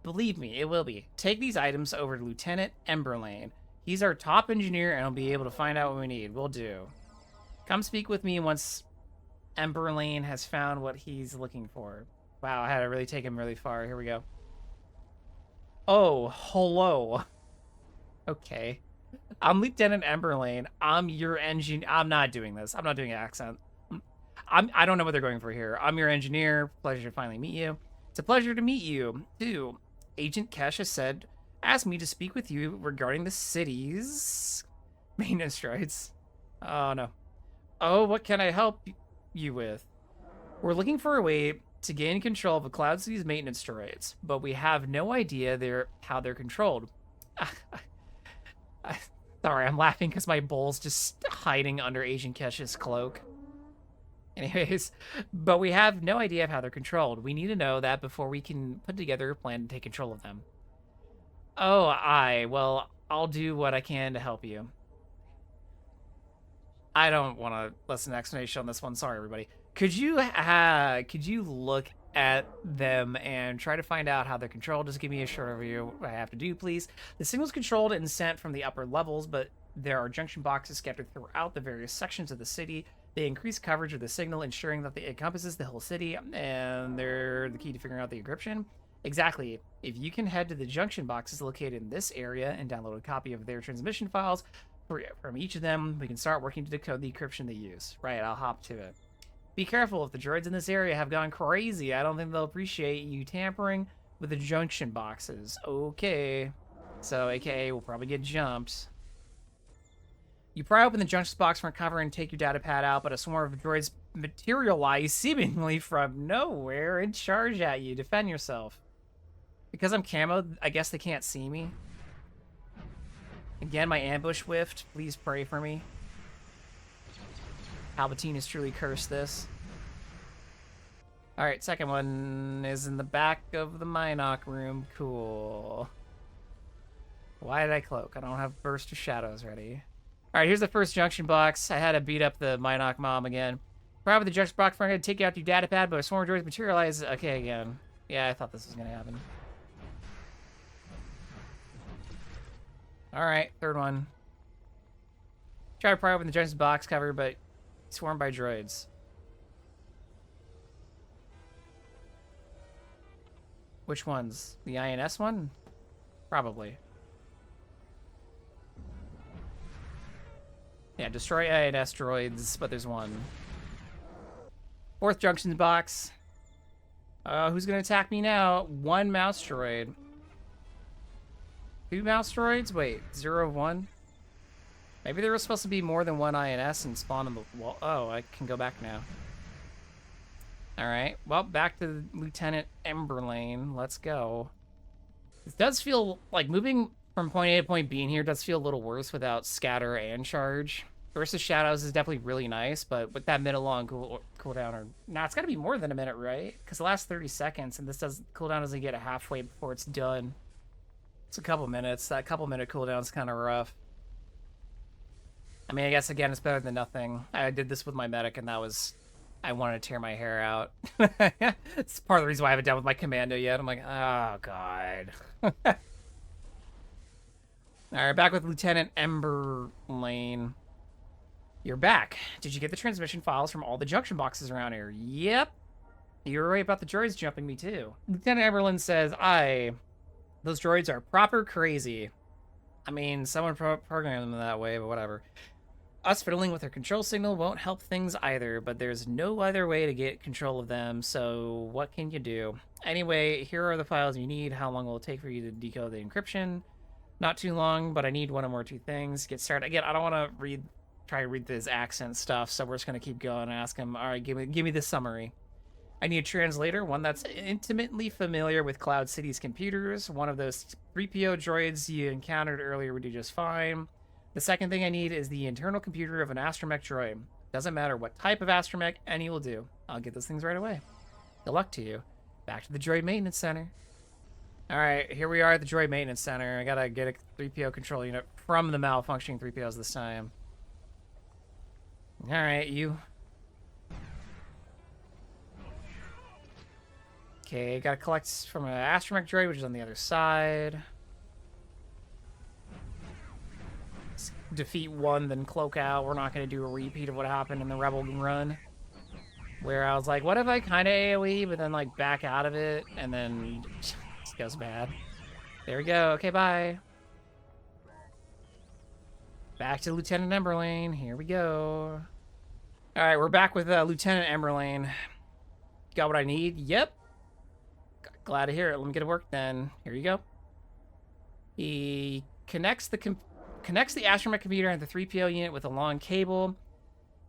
Believe me, it will be. Take these items over to Lieutenant Emberlane. He's our top engineer and he'll be able to find out what we need. Will do. Come speak with me once Emberlane has found what he's looking for. Wow, I had to really take him really far. Here we go. Oh, hello. Okay. I'm Lieutenant Emberlane. I'm your engine. I'm not doing this. I'm not doing an accent. I don't know what they're going for here. I'm your engineer. Pleasure to finally meet you. It's a pleasure to meet you, too. Agent Kesh has asked me to speak with you regarding the city's maintenance droids. Oh, no. Oh, what can I help you with? We're looking for a way to gain control of the Cloud City's maintenance droids, but we have no idea how they're controlled. Sorry, I'm laughing because my bowl's just hiding under Agent Kesh's cloak. Anyways, but we have no idea of how they're controlled. We need to know that before we can put together a plan to take control of them. Oh, well, I'll do what I can to help you. I don't want to listen to an explanation on this one. Sorry, everybody. Could you look at them and try to find out how they're controlled? Just give me a short overview of what I have to do, please. The signal's controlled and sent from the upper levels, but there are junction boxes scattered throughout the various sections of the city. They increase coverage of the signal, ensuring that it encompasses the whole city, and they're the key to figuring out the encryption. Exactly. If you can head to the junction boxes located in this area and download a copy of their transmission files from each of them, we can start working to decode the encryption they use. Right, I'll hop to it. Be careful, if the droids in this area have gone crazy, I don't think they'll appreciate you tampering with the junction boxes. Okay. So, AKA, we'll probably get jumped. You pry open the junction box from cover and take your data pad out, but a swarm of droids materialize seemingly from nowhere and charge at you. Defend yourself. Because I'm camoed, I guess they can't see me. Again, my ambush whiffed. Please pray for me. Palpatine has truly cursed this. Alright, second one is in the back of the Minoc room. Cool. Why did I cloak? I don't have Burst of Shadows ready. Alright, here's the first junction box. I had to beat up the Minoc mom again. Probably the junction box, I'm going to take you out your data pad, but a swarm of droids materialize. Okay, again. Yeah, I thought this was going to happen. Alright, third one. Try to pry open the junction box cover, but swarmed by droids. Which ones? The INS one? Probably. Yeah, destroy INS droids, but there's one. Fourth junction box. Who's gonna attack me now? One mouse droid. Two mouse droids? Wait, 0 of 1? Maybe there was supposed to be more than one INS and spawn in the wall. Oh, I can go back now. Alright, well, back to Lieutenant Emberlane. Let's go. It does feel like moving from point A to point B in here does feel a little worse without scatter and charge. Versus Shadows is definitely really nice, but with that minute-long cooldown, or nah, it's got to be more than a minute, right? Because the last 30 seconds, and this cooldown doesn't get a halfway before it's done. It's a couple minutes. That couple-minute cooldown's kind of rough. I mean, I guess, again, it's better than nothing. I did this with my medic, and that was... I wanted to tear my hair out. It's part of the reason why I haven't done with my commando yet. I'm like, oh, God. Alright, back with Lieutenant Emberlane. You're back. Did you get the transmission files from all the junction boxes around here? Yep. You were right about the droids jumping me, too. Lieutenant Emberlane says, those droids are proper crazy. I mean, someone programmed them that way, but whatever. Us fiddling with their control signal won't help things either, but there's no other way to get control of them, so what can you do? Anyway, here are the files you need. How long will it take for you to decode the encryption? Not too long, but I need one or more two things. Get started. Again, I don't want to try to read this accent stuff, so we're just going to keep going and ask him, all right, give me the summary. I need a translator, one that's intimately familiar with Cloud City's computers. One of those 3PO droids you encountered earlier would do just fine. The second thing I need is the internal computer of an astromech droid. Doesn't matter what type of astromech, any will do. I'll get those things right away. Good luck to you. Back to the droid maintenance center. Alright, here we are at the droid maintenance center. I gotta get a 3PO control unit from the malfunctioning 3POs this time. Alright, you. Okay, gotta collect from an astromech droid, which is on the other side. Let's defeat one, then cloak out. We're not gonna do a repeat of what happened in the Rebel run, where I was like, what if I kind of AoE, but then like back out of it, and then it just goes bad. There we go. Okay, bye. Back to Lieutenant Emberlane. Here we go. All right, we're back with Lieutenant Emberlane. Got what I need? Yep. Glad to hear it. Let me get to work then. Here you go. He connects the astromech computer and the 3PO unit with a long cable.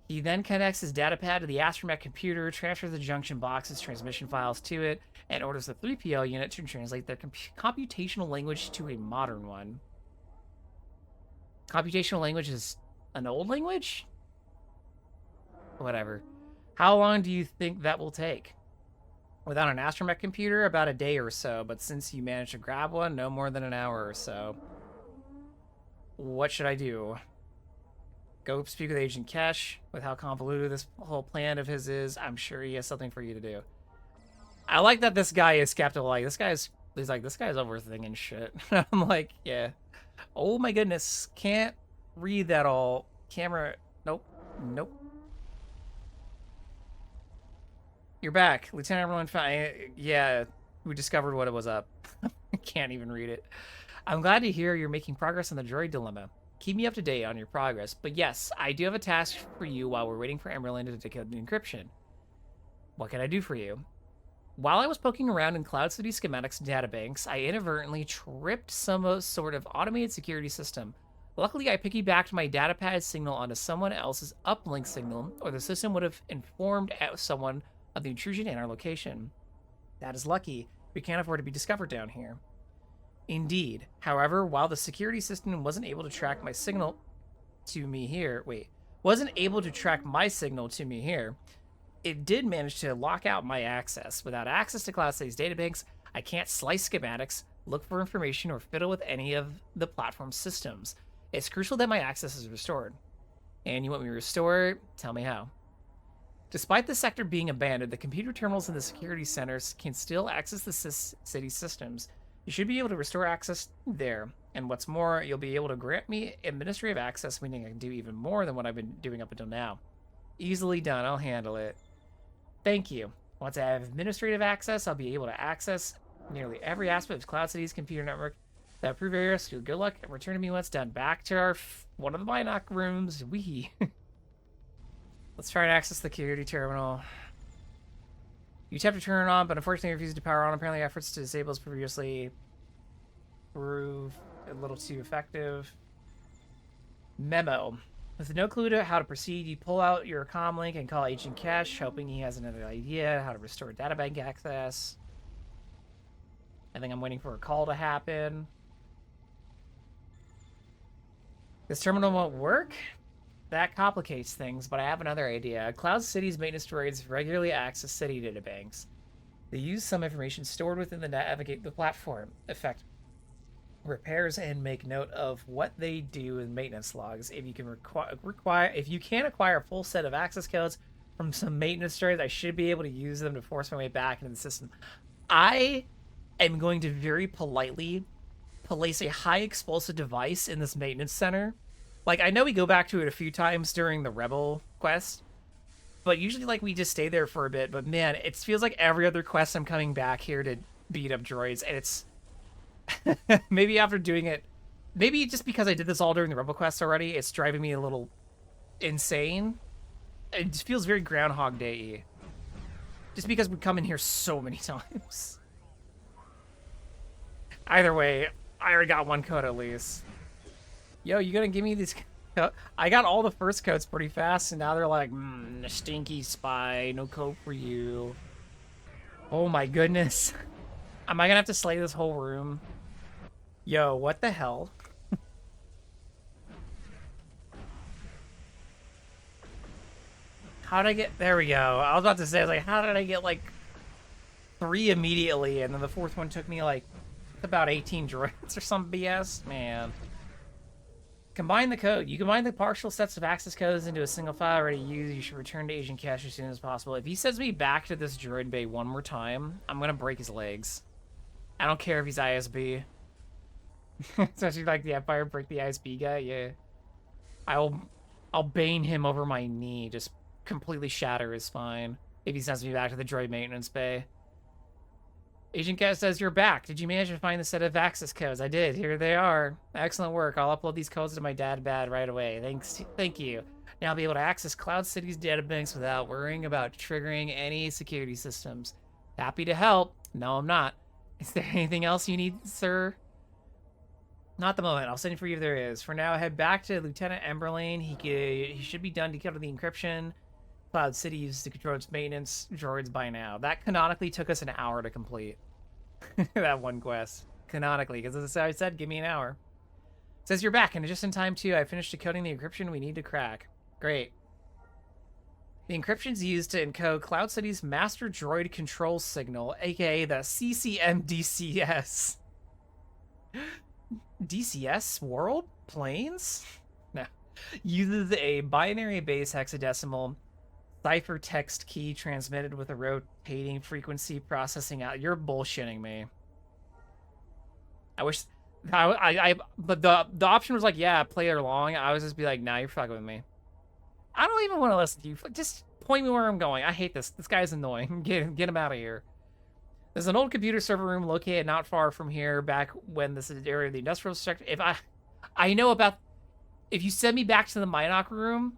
He then connects his datapad to the astromech computer, transfers the junction box's transmission files to it, and orders the 3PO unit to translate their computational language to a modern one. Computational language is an old language? Whatever. How long do you think that will take? Without an astromech computer, about a day or so, but since you managed to grab one, no more than an hour or so. What should I do? Go speak with Agent Kesh. With how convoluted this whole plan of his is, I'm sure he has something for you to do. I like that this guy is skeptical. Like, this guy's overthinking shit. I'm like, yeah. Oh my goodness. Can't read that all. Camera. Nope. Nope. You're back. Lieutenant Everyone, yeah. We discovered what it was up. I can't even read it. I'm glad to hear you're making progress on the droid dilemma. Keep me up to date on your progress. But yes, I do have a task for you while we're waiting for Emerald to decode the encryption. What can I do for you? While I was poking around in Cloud City schematics and databanks, I inadvertently tripped some sort of automated security system. Luckily, I piggybacked my datapad signal onto someone else's uplink signal, or the system would have informed someone of the intrusion in our location. That is lucky. We can't afford to be discovered down here. Indeed. However, while the security system wasn't able to track my signal to me here, it did manage to lock out my access. Without access to Cloud City's databanks, I can't slice schematics, look for information, or fiddle with any of the platform systems. It's crucial that my access is restored. And you want me to restore it? Tell me how. Despite the sector being abandoned, the computer terminals in the security centers can still access the city systems. You should be able to restore access there. And what's more, you'll be able to grant me administrative access, meaning I can do even more than what I've been doing up until now. Easily done. I'll handle it. Thank you. Once I have administrative access, I'll be able to access nearly every aspect of Cloud City's computer network. That prove areas. Good luck and return to me once done. Back to one of the Minoc rooms. Wee. Let's try and access the security terminal. You attempt to turn it on, but unfortunately refused to power on. Apparently efforts to disable is previously proved a little too effective. Memo. With no clue to how to proceed, you pull out your comm link and call Agent Cash, hoping he has another idea how to restore databank access. I think I'm waiting for a call to happen. This terminal won't work? That complicates things, but I have another idea. Cloud City's maintenance droids regularly access city databanks. They use some information stored within the navigate the platform, effect repairs, and make note of what they do in maintenance logs. If you can acquire a full set of access codes from some maintenance droids, I should be able to use them to force my way back into the system. I am going to very politely place a high explosive device in this maintenance center. Like, I know we go back to it a few times during the Rebel quest, but usually, like, we just stay there for a bit. But, man, it feels like every other quest I'm coming back here to beat up droids, and it's... maybe after doing it... Maybe just because I did this all during the Rebel quest already, it's driving me a little insane. It just feels very Groundhog Day-y. Just because we come in here so many times. Either way, I already got one code at least. Yo, you gonna give me these? I got all the first codes pretty fast, and now they're like, stinky spy, no code for you. Oh my goodness. Am I gonna have to slay this whole room? Yo, what the hell? How did I get... There we go. I was about to say, I was like, how did I get, like, 3 immediately, and then the 4th one took me, like, about 18 droids or some BS? Man. Combine the code. You combine the partial sets of access codes into a single file ready to use. You should return to Agent Cash as soon as possible. If he sends me back to this droid bay one more time, I'm gonna break his legs. I don't care if he's ISB. Especially like the Empire break the ISB guy. Yeah, I'll bane him over my knee. Just completely shatter his spine if he sends me back to the droid maintenance bay. Agent Cat says, you're back. Did you manage to find the set of access codes? I did. Here they are. Excellent work. I'll upload these codes to my database right away. Thank you. Now I'll be able to access Cloud City's databanks without worrying about triggering any security systems. Happy to help. No, I'm not. Is there anything else you need, sir? Not at the moment. I'll send for you if there is. For now, head back to Lieutenant Emberlane. He should be done to cover the encryption. Cloud City uses the droids maintenance droids by now. That canonically took us an hour to complete. That one quest. Canonically, because as I said, give me an hour. It says you're back, and just in time too. I finished decoding the encryption we need to crack. Great. The encryption's used to encode Cloud City's master droid control signal, aka the CCM-DCS. DCS world? Planes? No. Uses a binary base hexadecimal ciphertext key transmitted with a rotating frequency processing out. You're bullshitting me. I wish but the option was like, yeah, play along. I was just be like, nah, you're fucking with me. I don't even want to listen to you. Just point me where I'm going. I hate this. This guy's annoying. Get him out of here. There's an old computer server room located not far from here, back when this is the area of the industrial sector. I know about, if you send me back to the Minoc room,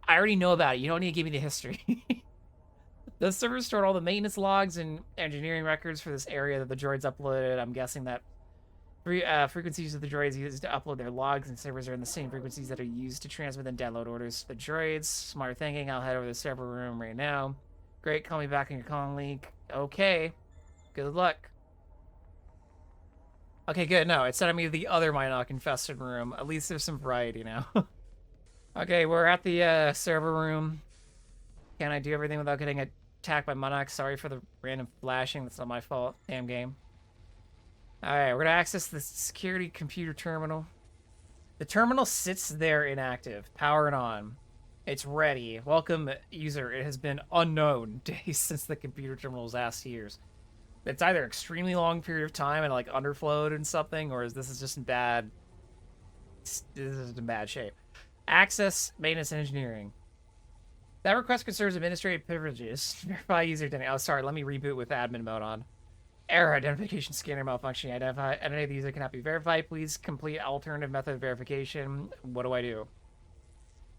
I already know about it. You don't need to give me the history. The server stored all the maintenance logs and engineering records for this area that the droids uploaded. I'm guessing that frequencies of the droids used to upload their logs and servers are in the same frequencies that are used to transmit and download orders to the droids. Smart thinking. I'll head over to the server room right now. Great. Call me back in your calling link. Okay. Good luck. Okay, good. No, it's sending me to the other Minoc infested room. At least there's some variety now. Okay, we're at the server room. Can I do everything without getting attacked by Minoc? Sorry for the random flashing. That's not my fault. Damn game. Alright, we're gonna access the security computer terminal. The terminal sits there inactive. Powered on. It's ready. Welcome, user. It has been unknown days since the computer terminal was asked to use. It's either extremely long period of time and like underflowed and something, or this is just in bad. This is in bad shape. Access, maintenance, and engineering. That request concerns administrative privileges. Verify user identity. Oh, sorry. Let me reboot with admin mode on. Error identification scanner malfunctioning. Identity of the user cannot be verified. Please complete alternative method of verification. What do I do?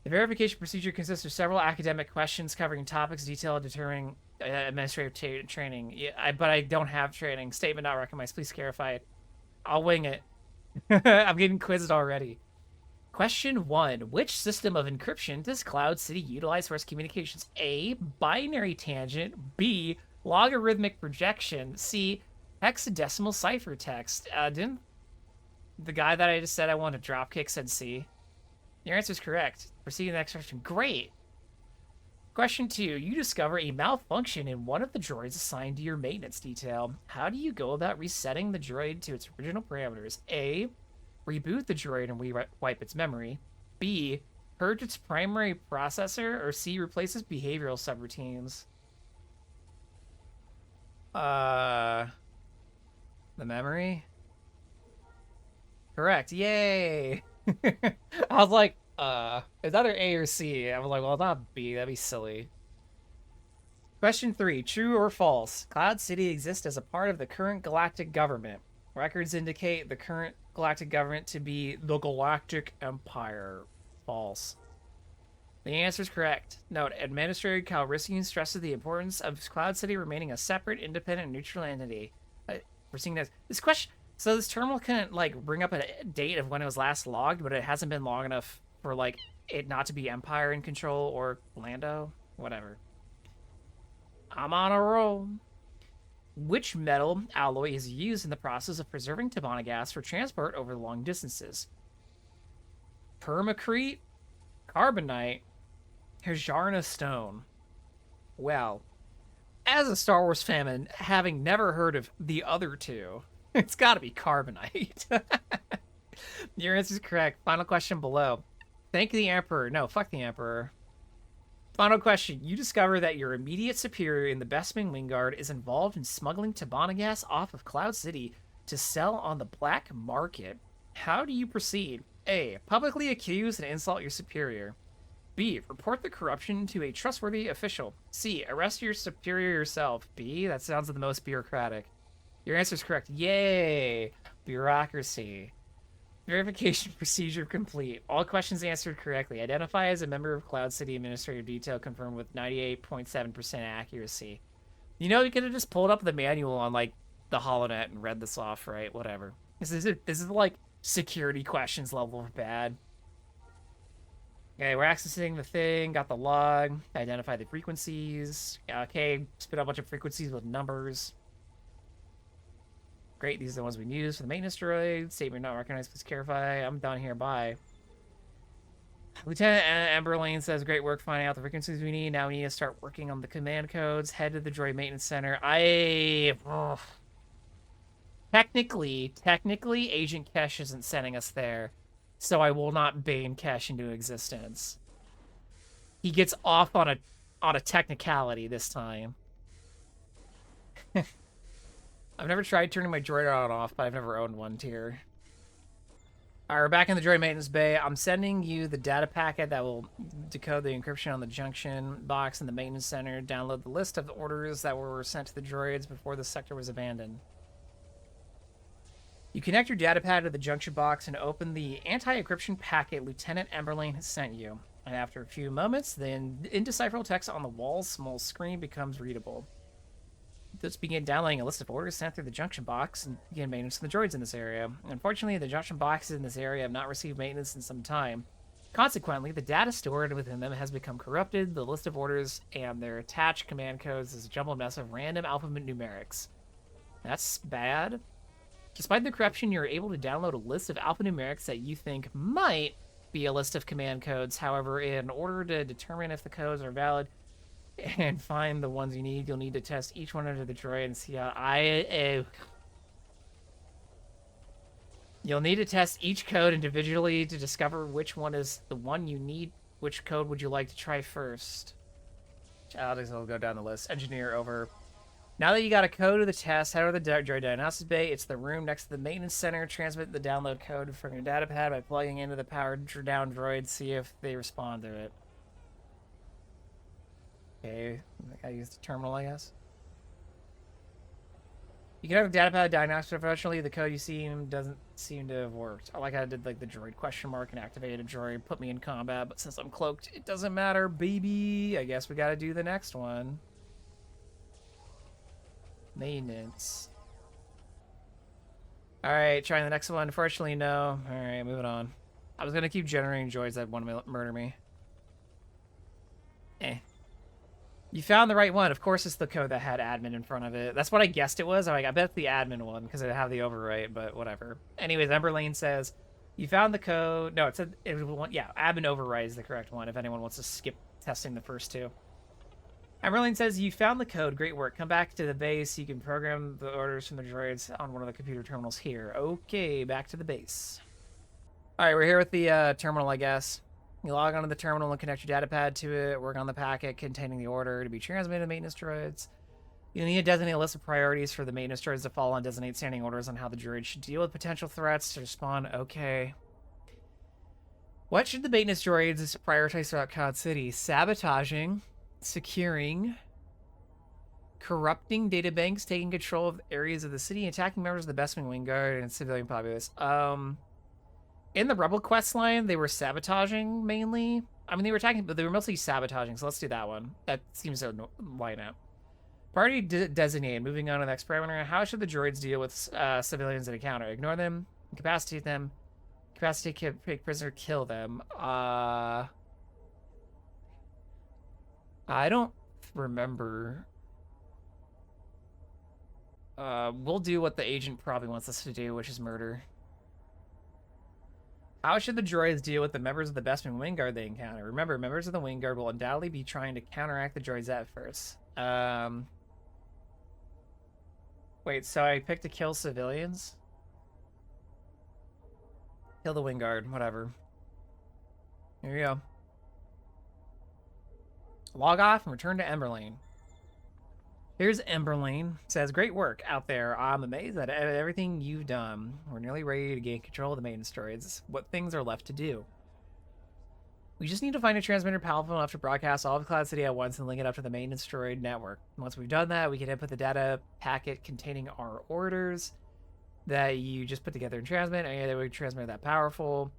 The verification procedure consists of several academic questions covering topics detailed determining administrative training. Yeah, but I don't have training. Statement not recognized. Please clarify it. I'll wing it. I'm getting quizzed already. Question 1. Which system of encryption does Cloud City utilize for its communications? A. Binary tangent. B. Logarithmic projection. C. Hexadecimal ciphertext. Didn't the guy that I just said I wanted to dropkick said C? Your answer is correct. Proceed to the next question. Great. Question 2. You discover a malfunction in one of the droids assigned to your maintenance detail. How do you go about resetting the droid to its original parameters? A. Reboot the droid and wipe its memory. B. Purge its primary processor. Or C. Replace its behavioral subroutines. The memory? Correct. Yay! I was like, it's either A or C. I was like, well, not B. That'd be silly. Question 3. True or false? Cloud City exists as a part of the current galactic government. Records indicate the current galactic government to be the Galactic Empire. False. The answer is correct. Note, Administrator Calrissian stresses the importance of Cloud City remaining a separate, independent, neutral entity. We're seeing this question. So this terminal couldn't like bring up a date of when it was last logged, but it hasn't been long enough for like it not to be Empire in control or Lando. Whatever. I'm on a roll. Which metal alloy is used in the process of preserving Tabana gas for transport over long distances? Permacrete, carbonite, Hajarna stone. Well, as a Star Wars fan, having never heard of the other two, it's got to be carbonite. Your answer is correct. Final question below. Thank the Emperor. No, fuck the Emperor. Final question. You discover that your immediate superior in the Bespin Wingguard is involved in smuggling Tabana gas off of Cloud City to sell on the black market. How do you proceed? A. Publicly accuse and insult your superior. B. Report the corruption to a trustworthy official. C. Arrest your superior yourself. B. That sounds the most bureaucratic. Your answer is correct. Yay! Bureaucracy. Verification procedure complete. All questions answered correctly. Identify as a member of Cloud City Administrative Detail confirmed with 98.7% accuracy. You know, you could have just pulled up the manual on, like, the HoloNet and read this off, right? Whatever. This is like, security questions level of bad. Okay, we're accessing the thing. Got the log. Identify the frequencies. Okay, spit out a bunch of frequencies with numbers. Great, these are the ones we use for the maintenance droid. Statement not recognized, please clarify. I'm done here, bye. Lieutenant Amberlane says, great work finding out the frequencies we need. Now we need to start working on the command codes. Head to the droid maintenance center. Technically, Agent Kesh isn't sending us there, so I will not bane Kesh into existence. He gets off on a technicality this time. I've never tried turning my droid on and off, but I've never owned one tier. All right, we're back in the droid maintenance bay. I'm sending you the data packet that will decode the encryption on the junction box in the maintenance center. Download the list of the orders that were sent to the droids before the sector was abandoned. You connect your data pad to the junction box and open the anti-encryption packet Lieutenant Emberlane has sent you. And after a few moments, the indecipherable text on the wall's small screen becomes readable. Let's begin downloading a list of orders sent through the junction box and begin maintenance of the droids in this area. Unfortunately, the junction boxes in this area have not received maintenance in some time. Consequently, the data stored within them has become corrupted. The list of orders and their attached command codes is a jumbled mess of random alphabet numerics. That's bad. Despite the corruption, you're able to download a list of alphanumerics that you think might be a list of command codes. However, in order to determine if the codes are valid and find the ones you need, you'll need to test each one under the droid and see how You'll need to test each code individually to discover which one is the one you need. Which code would you like to try first? I'll go down the list. Engineer over. Now that you got a code of the test, head over to the droid diagnosis bay. It's the room next to the maintenance center. Transmit the download code from your data pad by plugging into the powered down droid. See if they respond to it. Okay, I use the terminal, I guess. You can have a data pad diagnosis professionally. The code you see doesn't seem to have worked. I like how I did like the droid question mark and activated a droid, put me in combat, but since I'm cloaked, it doesn't matter, baby. I guess we gotta do the next one. Maintenance. Alright, trying the next one. Unfortunately, no. Alright, moving on. I was gonna keep generating droids that want to murder me. You found the right one. Of course, it's the code that had admin in front of it. That's what I guessed it was. I'm like, I bet it's the admin one because it had the overwrite, but whatever. Anyways, Emberlane says, you found the code. No, it said, yeah, admin override is the correct one if anyone wants to skip testing the first two. Emberlane says, you found the code. Great work. Come back to the base so you can program the orders from the droids on one of the computer terminals here. Okay, back to the base. All right, we're here with the terminal, I guess. You log onto the terminal and connect your data pad to it, work on the packet containing the order to be transmitted to maintenance droids. You'll need to designate a list of priorities for the maintenance droids to follow and designate standing orders on how the droid should deal with potential threats to respond. Okay. What should the maintenance droids prioritize throughout Cloud City? Sabotaging, securing, corrupting databanks, taking control of areas of the city, attacking members of the Bespin Wing Guard and civilian populace. In the Rebel quest line, they were sabotaging mainly. I mean, they were attacking, but they were mostly sabotaging, so let's do that one. That seems to line up. Priority designated. Moving on to the next parameter. How should the droids deal with civilians in encounter? Ignore them, incapacitate them, take prisoner, kill them. I don't remember. We'll do what the agent probably wants us to do, which is murder. How should the droids deal with the members of the Bespin Wing Guard they encounter? Remember, members of the Wing Guard will undoubtedly be trying to counteract the droids at first. Wait, so I picked to kill civilians? Kill the Wing Guard, whatever. Here you go. Log off and return to Emberlane. Here's Emberlane. Says, great work out there. I'm amazed at everything you've done. We're nearly ready to gain control of the maintenance droids. What things are left to do? We just need to find a transmitter powerful enough to broadcast all of Cloud City at once and link it up to the maintenance droid network. Once we've done that, we can input the data packet containing our orders that you just put together and transmit. Any other way to transmit that powerful?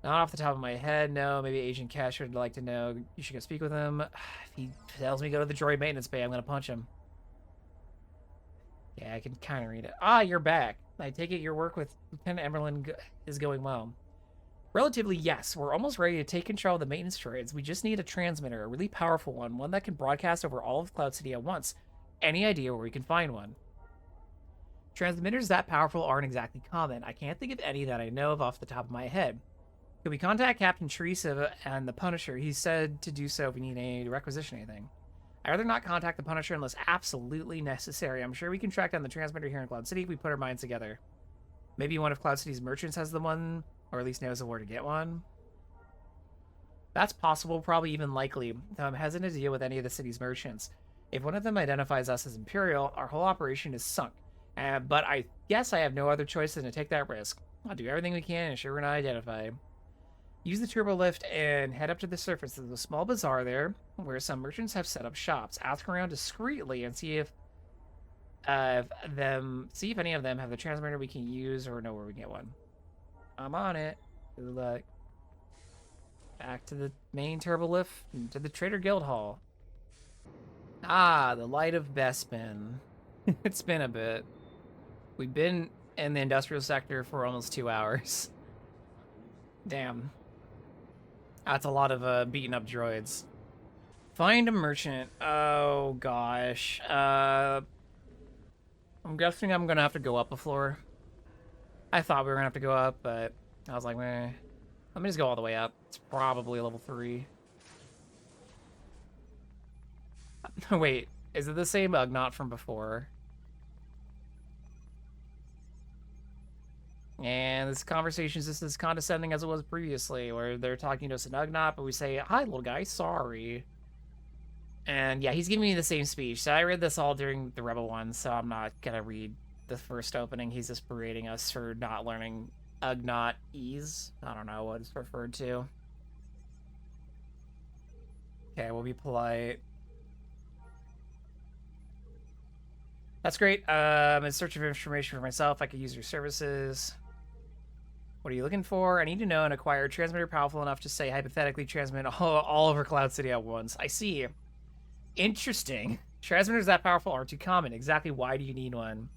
Not off the top of my head, no. Maybe Agent Cash would like to know. You should go speak with him. If he tells me go to the droid maintenance bay, I'm going to punch him. Yeah, I can kind of read it. Ah, you're back. I take it your work with Lieutenant Emberlane is going well. Relatively, yes. We're almost ready to take control of the maintenance droids. We just need a transmitter, a really powerful one that can broadcast over all of Cloud City at once. Any idea where we can find one? Transmitters that powerful aren't exactly common. I can't think of any that I know of off the top of my head. Could we contact Captain Teresa and the Punisher? He said to do so if we need any requisition anything. I'd rather not contact the Punisher unless absolutely necessary. I'm sure we can track down the transmitter here in Cloud City if we put our minds together. Maybe one of Cloud City's merchants has the one, or at least knows where to get one. That's possible, probably even likely, though I'm hesitant to deal with any of the city's merchants. If one of them identifies us as Imperial, our whole operation is sunk. But I guess I have no other choice than to take that risk. I'll do everything we can and ensure we're not identified. Use the turbo lift and head up to the surface. There's a small bazaar there where some merchants have set up shops. Ask around discreetly and see if any of them have the transmitter we can use or know where we can get one. I'm on it. Good luck. Back to the main turbo lift to the Trader Guild Hall. Ah, the light of Bespin. It's been a bit. We've been in the industrial sector for almost 2 hours. Damn. That's a lot of beaten up droids. Find a merchant. Oh gosh. I'm guessing I'm gonna have to go up a floor. I thought we were gonna have to go up, but I was like, meh. Let me just go all the way up. It's probably level 3. Wait, is it the same Ugnaught from before? And this conversation is just as condescending as it was previously, where they're talking to us in Ugnaught, but we say, hi, little guy, sorry. And yeah, he's giving me the same speech. So I read this all during the Rebel one, so I'm not gonna read the first opening. He's just berating us for not learning Ugnaught-ese. I don't know what it's referred to. Okay, we'll be polite. That's great. In search of information for myself, I could use your services. What are you looking for? I need to know and acquire a transmitter powerful enough to say hypothetically transmit all over Cloud City at once. I see. Interesting. Transmitters that powerful are too common. Exactly why do you need one?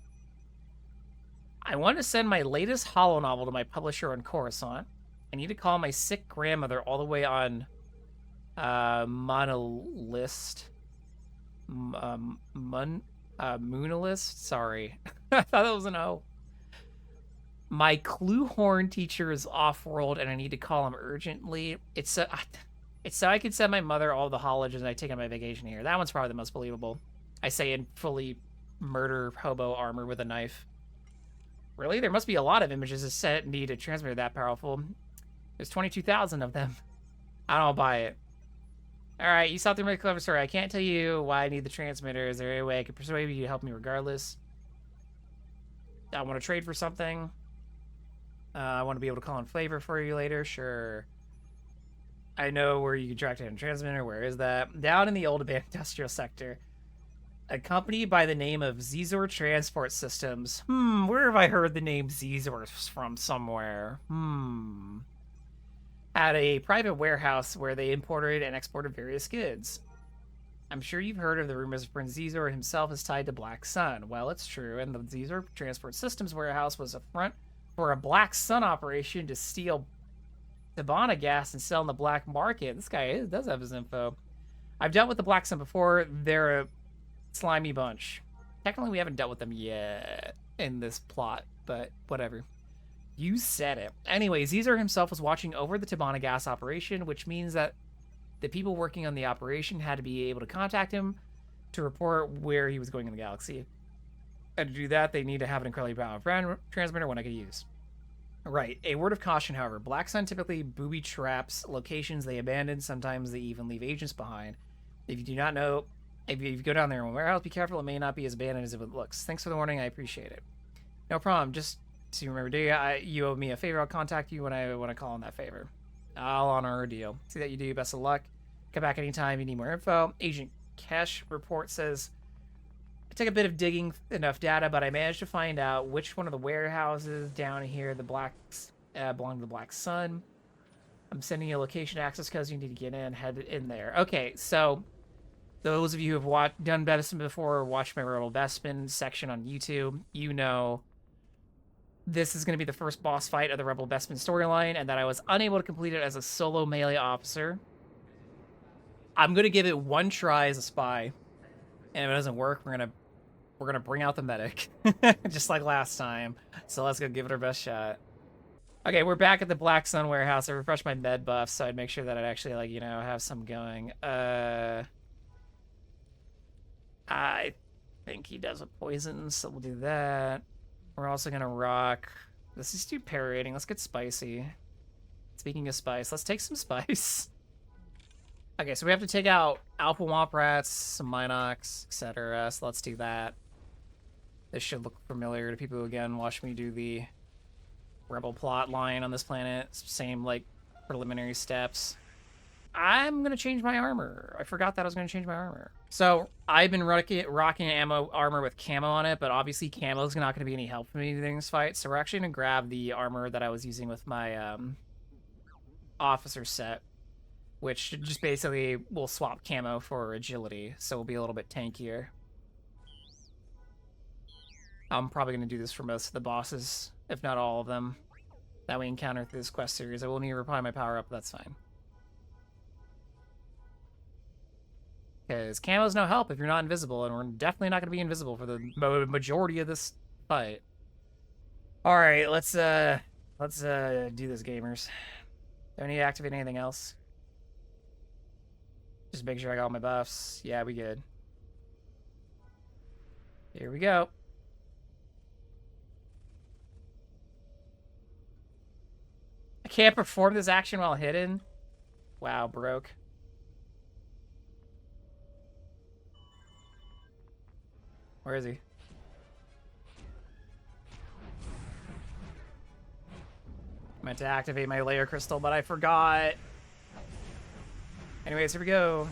I want to send my latest holo novel to my publisher on Coruscant. I need to call my sick grandmother all the way on Monolist. Moonalist? Sorry. I thought that was an O. My clue horn teacher is off-world and I need to call him urgently. It's so I can send my mother all the hologens I take on my vacation here. That one's probably the most believable. I say in fully murder hobo armor with a knife. Really? There must be a lot of images that set need a transmitter that powerful. There's 22,000 of them. I don't buy it. Alright, you saw through my clever story. I can't tell you why I need the transmitter. Is there any way I can persuade you to help me regardless? I want to trade for something. I want to be able to call in flavor for you later. Sure. I know where you can track down a transmitter. Where is that? Down in the old abandoned industrial sector. A company by the name of Zizor Transport Systems. Where have I heard the name Zizor from somewhere? At a private warehouse where they imported and exported various goods. I'm sure you've heard of the rumors of Prince Zizor himself is tied to Black Sun. Well, it's true, and the Zizor Transport Systems warehouse was a front for a Black Sun operation to steal Tabana gas and sell in the black market. This guy does have his info. I've dealt with the Black Sun before. They're a slimy bunch. Technically, we haven't dealt with them yet in this plot, but whatever. You said it. Anyways, Zizor himself was watching over the Tabana gas operation, which means that the people working on the operation had to be able to contact him to report where he was going in the galaxy. And to do that, they need to have an incredibly powerful transmitter, one I could use. Right. A word of caution, however. Black Sun typically booby traps locations they abandon. Sometimes they even leave agents behind. If you do not know, if you go down there in a warehouse, be careful. It may not be as abandoned as it looks. Thanks for the warning. I appreciate it. No problem. Just so you remember, you owe me a favor. I'll contact you when I want to call on that favor. I'll honor our deal. See that you do. Best of luck. Come back anytime you need more info. Agent Kesh report says, I took a bit of digging enough data, but I managed to find out which one of the warehouses down here belong to the Black Sun. I'm sending you a location access because you need to get in. Head in there. Okay, so those of you who have done Bespin before or watched my Rebel Bespin section on YouTube, you know this is going to be the first boss fight of the Rebel Bespin storyline, and that I was unable to complete it as a solo melee officer. I'm going to give it one try as a spy, and if it doesn't work, we're gonna bring out the medic, just like last time. So let's go give it our best shot. Okay, we're back at the Black Sun warehouse. I refreshed my med buff, so I'd make sure that I'd actually, like, you know, have some going. I think he does a poison, so we'll do that. We're also gonna rock. This is too parry rating. Let's get spicy. Speaking of spice, let's take some spice. Okay, so we have to take out Alpha Womp Rats, some Minox, etc. So let's do that. This should look familiar to people who, again, watch me do the rebel plot line on this planet. Same, like, preliminary steps. I'm going to change my armor. I forgot that I was going to change my armor. So, I've been rocking ammo armor with camo on it, but obviously camo is not going to be any help for me during this fight. So, we're actually going to grab the armor that I was using with my officer set, which just basically will swap camo for agility, so we'll be a little bit tankier. I'm probably going to do this for most of the bosses, if not all of them, that we encounter through this quest series. I will need to reply my power up, but that's fine. Because camo's no help if you're not invisible, and we're definitely not going to be invisible for the majority of this fight. All right, let's do this, gamers. Do I need to activate anything else? Just make sure I got all my buffs. Yeah, we good. Here we go. I can't perform this action while hidden. Wow, broke. Where is he? I meant to activate my layer crystal, but I forgot. Anyways, here we go.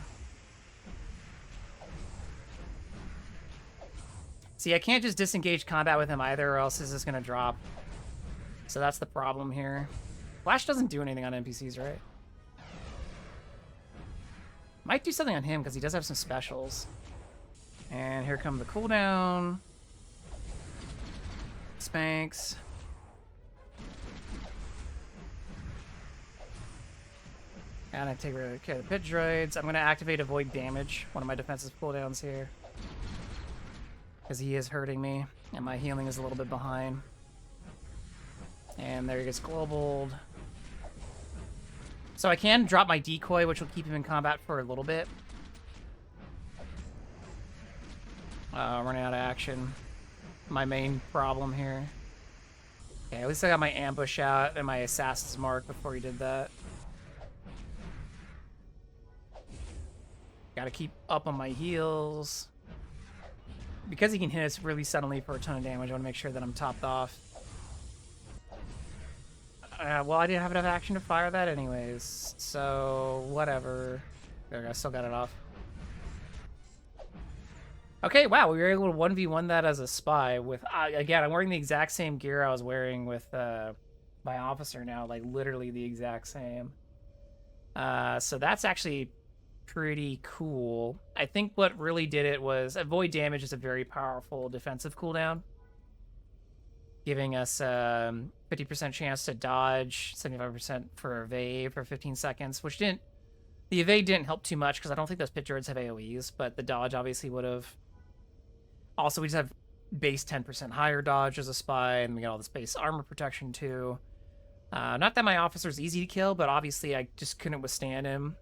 See, I can't just disengage combat with him either, or else this is gonna drop. So that's the problem here. Flash doesn't do anything on NPCs, right? Might do something on him, because he does have some specials. And here come the cooldown. Spanks. And I take care of the pit droids. I'm going to activate avoid damage, one of my defensive cooldowns here. Because he is hurting me, and my healing is a little bit behind. And there he gets globaled. So I can drop my decoy, which will keep him in combat for a little bit. Running out of action. My main problem here. Okay, at least I got my ambush out and my assassin's mark before he did that. Gotta keep up on my heals. Because he can hit us really suddenly for a ton of damage, I want to make sure that I'm topped off. Well, I didn't have enough action to fire that anyways, so whatever. There, I still got it off. Okay, wow, we were able to 1v1 that as a spy with, again, I'm wearing the exact same gear I was wearing with my officer now, like literally the exact same. So that's actually pretty cool. I think what really did it was avoid damage is a very powerful defensive cooldown, giving us 50% chance to dodge, 75% for evade for 15 seconds, which didn't, the evade didn't help too much because I don't think those pit droids have AoEs, but the dodge obviously would have. Also, we just have base 10% higher dodge as a spy, and we got all this base armor protection too. Not that my officer's easy to kill, but obviously I just couldn't withstand him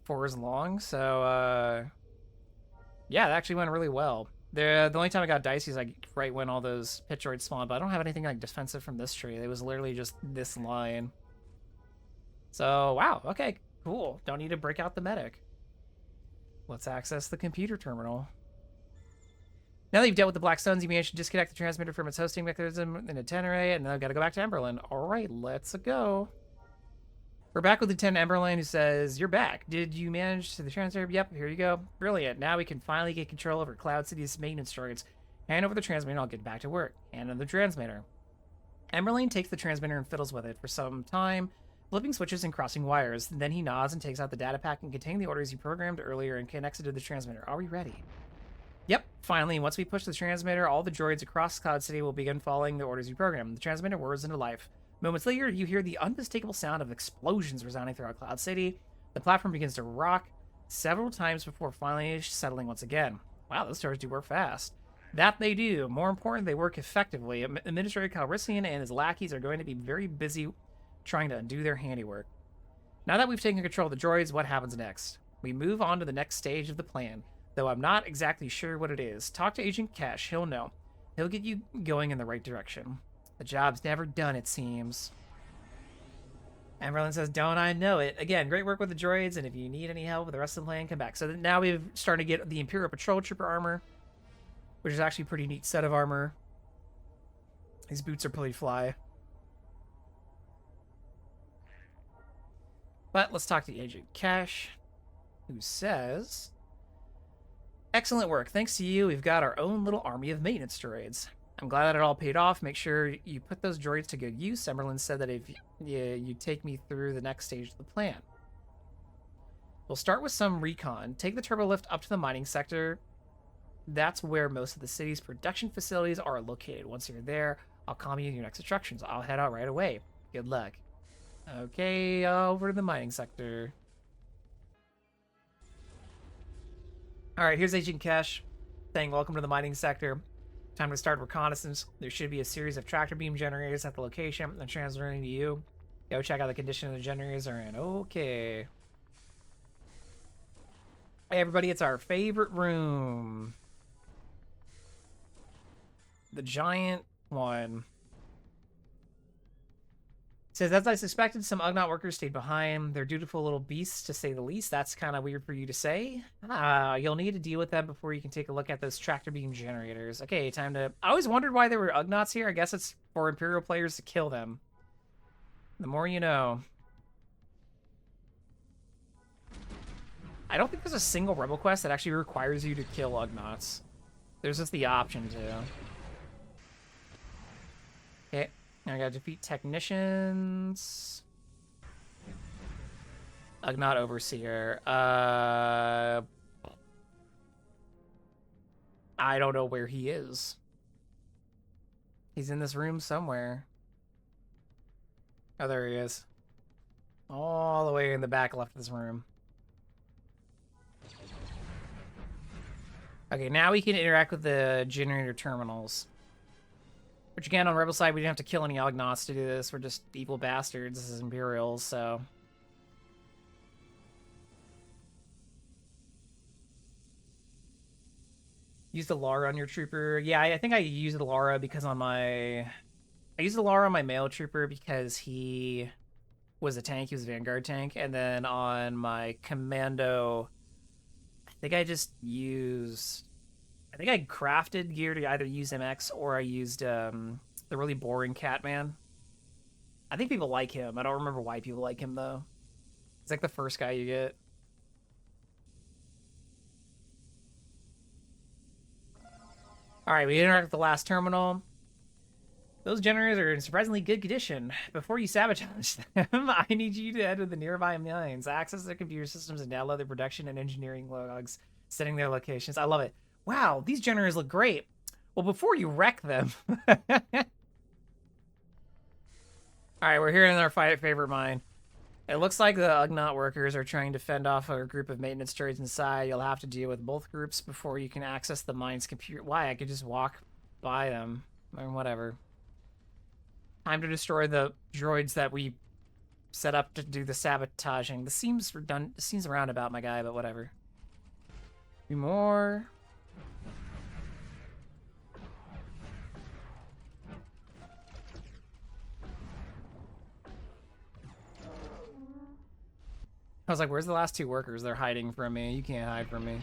for as long, so yeah, it actually went really well. The only time I got dicey is like right when all those pit droids spawned, but I don't have anything like defensive from this tree. It was literally just this line. So, wow, okay, cool. Don't need to break out the medic. Let's access the computer terminal. Now that you've dealt with the Black Stones, you managed to disconnect the transmitter from its hosting mechanism in Tenere, and now I've got to go back to Emberlyn. All right, let's go. We're back with Lieutenant Emberlyn, who says, "You're back. Did you manage to the transmitter? Yep, here you go. Brilliant. Now we can finally get control over Cloud City's maintenance droids. Hand over the transmitter, and I'll get back to work." Hand over the transmitter. Emberlyn takes the transmitter and fiddles with it for some time, flipping switches and crossing wires. Then he nods and takes out the data pack and containing the orders you programmed earlier and connects it to the transmitter. Are we ready? Yep, finally, once we push the transmitter, all the droids across Cloud City will begin following the orders you programmed. The transmitter whirs into life. Moments later, you hear the unmistakable sound of explosions resounding throughout Cloud City. The platform begins to rock several times before finally settling once again. Wow, those droids do work fast. That they do. More important, they work effectively. Administrator Calrissian and his lackeys are going to be very busy trying to undo their handiwork. Now that we've taken control of the droids, what happens next? We move on to the next stage of the plan, though I'm not exactly sure what it is. Talk to Agent Kesh, he'll know. He'll get you going in the right direction. The job's never done, it seems. Emberlyn says, "Don't I know it?" Again, great work with the droids, and if you need any help with the rest of the plan, come back. So now we've started to get the Imperial Patrol Trooper armor, which is actually a pretty neat set of armor. These boots are pretty fly. But let's talk to Agent Cash, who says, excellent work. Thanks to you, we've got our own little army of maintenance droids. I'm glad that it all paid off. Make sure you put those droids to good use. Emberlyn said that if you take me through the next stage of the plan. We'll start with some recon. Take the turbo lift up to the mining sector. That's where most of the city's production facilities are located. Once you're there, I'll call you in your next instructions. I'll head out right away. Good luck. Okay, over to the mining sector. Alright, here's Agent Cash saying, welcome to the mining sector. Time to start reconnaissance. There should be a series of tractor beam generators at the location. I'm transferring to you. Go check out the condition the generators are in. Okay. Hey everybody, it's our favorite room. The giant one. It says, as I suspected, some Ugnaught workers stayed behind. They're dutiful little beasts, to say the least. That's kind of weird for you to say. You'll need to deal with them before you can take a look at those tractor beam generators. Okay, time to... I always wondered why there were Ugnaughts here. I guess it's for Imperial players to kill them. The more you know. I don't think there's a single Rebel quest that actually requires you to kill Ugnaughts. There's just the option to. Okay, now I gotta defeat technicians. Ugnaught Overseer. I don't know where he is. He's in this room somewhere. Oh, there he is. All the way in the back left of this room. Okay, now we can interact with the generator terminals. Which again, on Rebel side, we didn't have to kill any Ugnaughts to do this. We're just evil bastards. This is Imperials, so... Use the Lara on your trooper. Yeah, I think I used the Lara because on my... I used the Lara on my male trooper because he was a tank. He was a Vanguard tank. And then on my commando... I think I just used... I think I crafted gear to either use MX or I used the really boring Catman. I think people like him. I don't remember why people like him, though. He's like the first guy you get. Alright, we interact with the last terminal. Those generators are in surprisingly good condition. Before you sabotage them, I need you to head to the nearby mines, access their computer systems, and download their production and engineering logs, setting their locations. I love it. Wow, these generators look great. Well, before you wreck them... Alright, we're here in our favorite mine. It looks like the Ugnaught workers are trying to fend off a group of maintenance droids inside. You'll have to deal with both groups before you can access the mine's computer. Why? I could just walk by them. Or whatever. Time to destroy the droids that we set up to do the sabotaging. This seems redundant. This seems a roundabout, my guy, but whatever. Be more. I was like, where's the last two workers? They're hiding from me. You can't hide from me.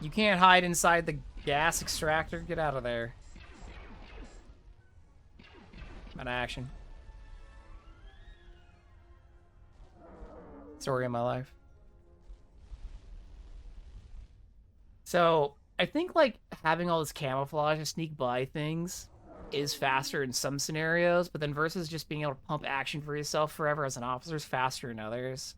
You can't hide inside the gas extractor. Get out of there. I'm out of action. Story of my life. So, I think, like, having all this camouflage and sneak by things is faster in some scenarios, but then versus just being able to pump action for yourself forever as an officer is faster in others.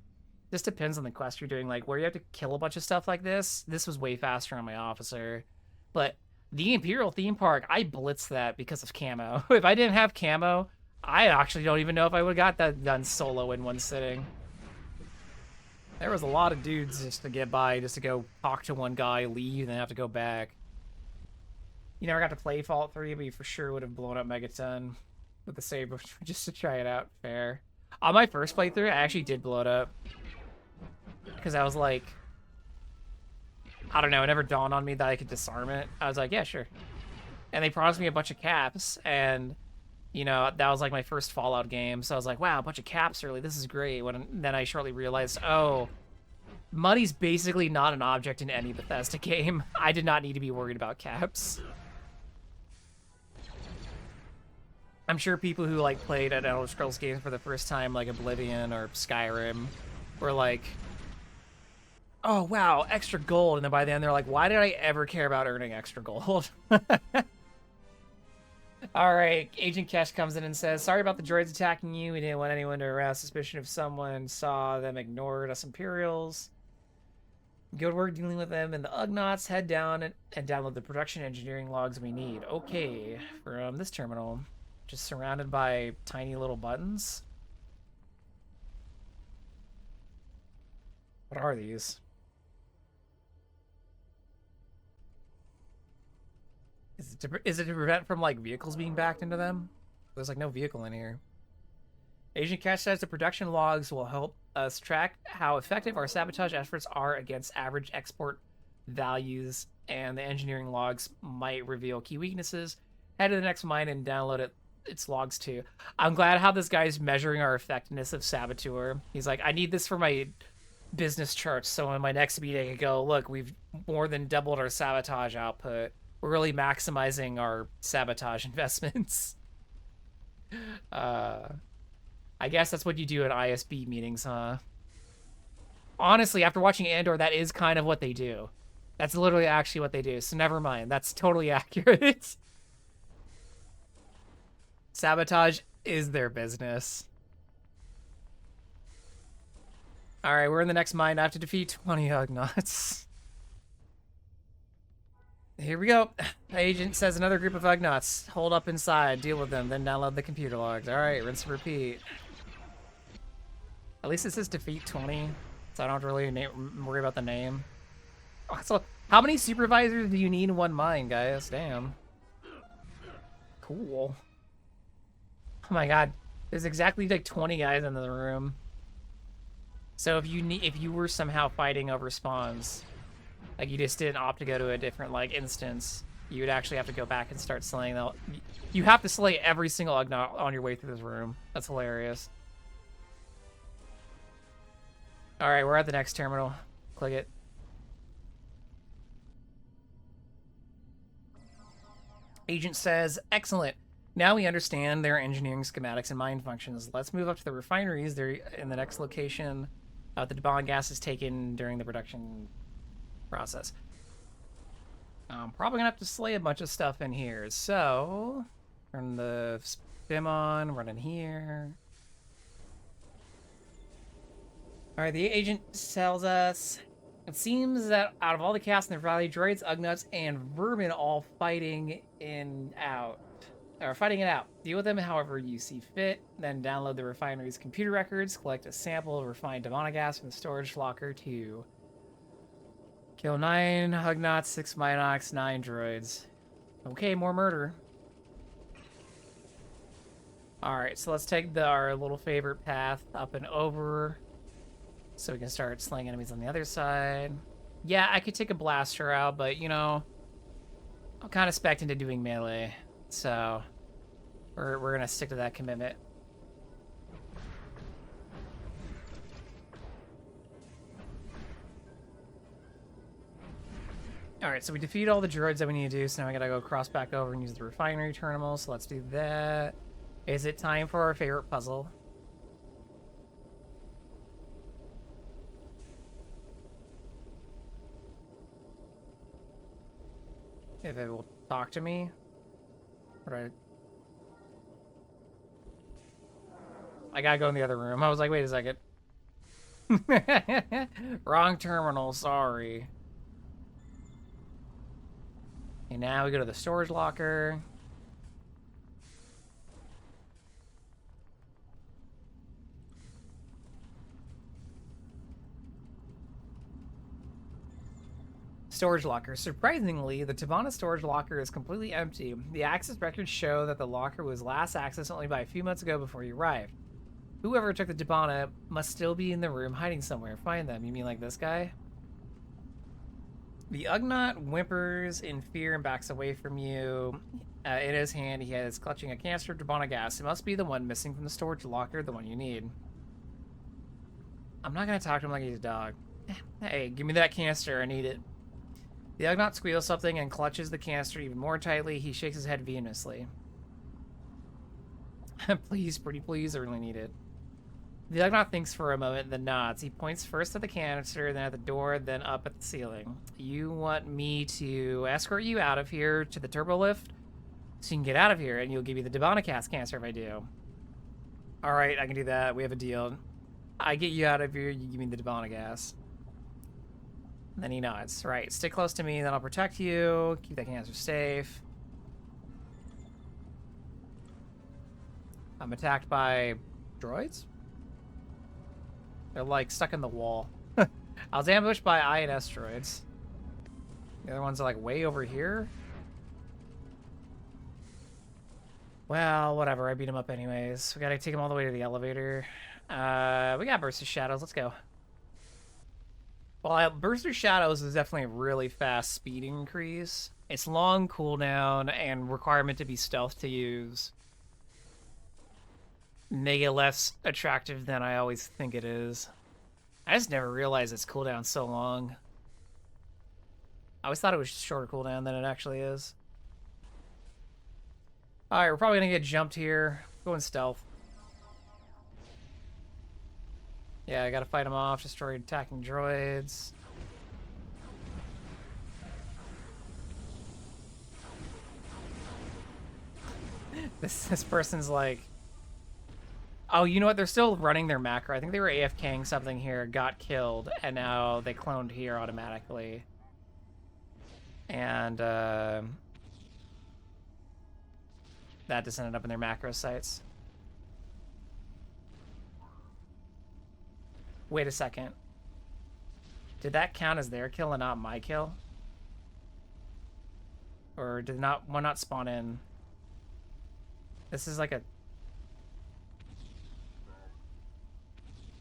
This depends on the quest you're doing. Like, where you have to kill a bunch of stuff like this was way faster on my officer. But the Imperial theme park, I blitzed that because of camo. If I didn't have camo, I actually don't even know if I would have got that done solo in one sitting. There was a lot of dudes just to get by, just to go talk to one guy, leave, and then have to go back. You never got to play Fallout 3, but you for sure would have blown up Megaton with the saber just to try it out. Fair. On my first playthrough, I actually did blow it up. Because I was like... I don't know, it never dawned on me that I could disarm it. I was like, yeah, sure. And they promised me a bunch of caps, and... You know, that was like my first Fallout game, so I was like, wow, a bunch of caps early, this is great. Then I shortly realized, oh... Money's basically not an object in any Bethesda game. I did not need to be worried about caps. I'm sure people who like played an Elder Scrolls game for the first time, like Oblivion or Skyrim, were like, "Oh wow, extra gold," and then by the end they're like, "Why did I ever care about earning extra gold?" All right, Agent Kesh comes in and says, "Sorry about the droids attacking you. We didn't want anyone to arouse suspicion if someone saw them ignored us Imperials. Good work dealing with them and the Ugnaughts. Head down and download the production engineering logs we need." Okay, from this terminal. Just surrounded by tiny little buttons. What are these? Is it to prevent from like vehicles being backed into them? There's like no vehicle in here. Agent Cash says the production logs will help us track how effective our sabotage efforts are against average export values, and the engineering logs might reveal key weaknesses. Head to the next mine and download its logs too. I'm glad how this guy's measuring our effectiveness of saboteur. He's like, I need this for my business charts, so in my next meeting I can go, look, we've more than doubled our sabotage output. We're really maximizing our sabotage investments. I guess that's what you do at ISB meetings, huh? Honestly, after watching Andor, that is kind of what they do. That's literally actually what they do, so never mind. That's totally accurate. Sabotage is their business. Alright, we're in the next mine. I have to defeat 20 Ugnaughts. Here we go. Agent says another group of Ugnaughts. Hold up inside, deal with them, then download the computer logs. Alright, rinse and repeat. At least it says defeat 20, so I don't have to really worry about the name. So, how many supervisors do you need in one mine, guys? Damn. Cool. Oh my god. There's exactly like 20 guys in the room. So if you were somehow fighting over spawns, like you just didn't opt to go to a different like instance, you would actually have to go back and start slaying them. You have to slay every single Ugnaught on your way through this room. That's hilarious. Alright, we're at the next terminal. Click it. Agent says, excellent. Now we understand their engineering schematics and mine functions. Let's move up to the refineries. They're in the next location. The Debon gas is taken during the production process. I'm probably gonna have to slay a bunch of stuff in here. So, turn the stim on, run in here. Alright, the agent tells us, it seems that out of all the cast in the valley, droids, Ugnaughts, and vermin all fighting it out. Deal with them however you see fit, then download the refinery's computer records, collect a sample of refined demonic gas from the storage locker to kill 9 Ugnaughts, 6 Minox, 9 droids. Okay, more murder. Alright, so let's take our little favorite path up and over so we can start slaying enemies on the other side. Yeah, I could take a blaster out, but, you know, I'm kind of spec'd into doing melee, so we're gonna stick to that commitment. Alright, so we defeat all the droids that we need to do, so now we gotta go cross back over and use the refinery terminal, so let's do that. Is it time for our favorite puzzle? If it will talk to me. Right. I gotta go in the other room. I was like, wait a second. Wrong terminal, sorry. Okay, now we go to the storage locker. Storage locker. Surprisingly, the Tabana storage locker is completely empty. The access records show that the locker was last accessed only by a few months ago before you arrived. Whoever took the Tabana must still be in the room hiding somewhere. Find them. You mean like this guy? The Ugnaught whimpers in fear and backs away from you. In his hand, he is clutching a canister of Tabana gas. It must be the one missing from the storage locker, the one you need. I'm not going to talk to him like he's a dog. Hey, give me that canister. I need it. The Ugnaught squeals something and clutches the canister even more tightly. He shakes his head vehemently. Please, pretty please, I really need it. The Ugnaught thinks for a moment, then nods. He points first at the canister, then at the door, then up at the ceiling. You want me to escort you out of here to the turbo lift so you can get out of here, and you'll give me the Debonicast canister if I do. All right, I can do that. We have a deal. I get you out of here, you give me the Debonicast. Then he nods. Right, stick close to me, then I'll protect you. Keep that canister safe. I'm attacked by droids? They're like stuck in the wall. I was ambushed by INS droids. The other ones are like way over here. Well, whatever. I beat him up anyways. We gotta take him all the way to the elevator. We got Burst of Shadows. Let's go. Well, Burst of Shadows is definitely a really fast speed increase. It's long cooldown and requirement to be stealth to use. Make it less attractive than I always think it is. I just never realized its cooldown's so long. I always thought it was shorter cooldown than it actually is. Alright, we're probably gonna get jumped here. Going stealth. Yeah, I gotta fight him off. Destroy attacking droids. This person's like... Oh, you know what? They're still running their macro. I think they were AFKing something here, got killed, and now they cloned here automatically. And that just ended up in their macro sites. Wait a second. Did that count as their kill and not my kill? Or did one not spawn in? This is like a...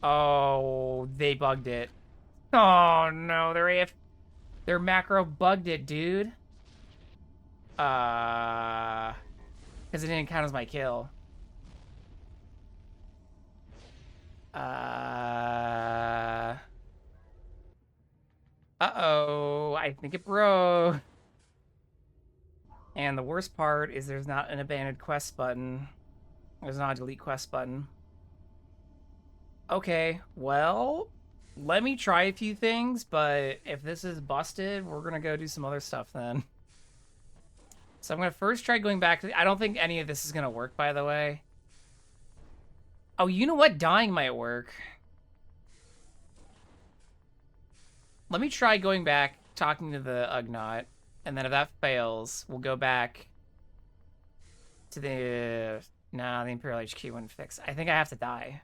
Oh, they bugged it. Oh no, their macro bugged it, dude. Because it didn't count as my kill. Uh-oh, I think it broke. And the worst part is there's not an abandoned quest button. There's not a delete quest button. Okay, well, let me try a few things, but if this is busted, we're gonna go do some other stuff then. So I'm gonna first try going back to... I don't think any of this is gonna work, by the way. Oh, you know what? Dying might work. Let me try going back, talking to the Ugnaught, and then if that fails, we'll go back to the... Nah, the Imperial HQ wouldn't fix. I think I have to die.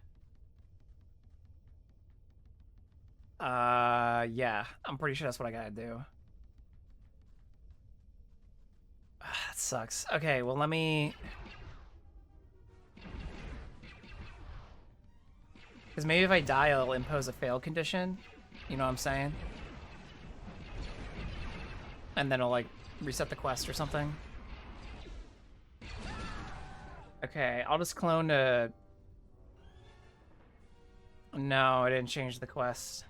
Yeah, I'm pretty sure that's what I gotta do. That sucks. Okay, well, let me... Because maybe if I die, I'll impose a fail condition. You know what I'm saying? And then it'll, like, reset the quest or something. Okay, I'll just clone to... No, I didn't change the quest.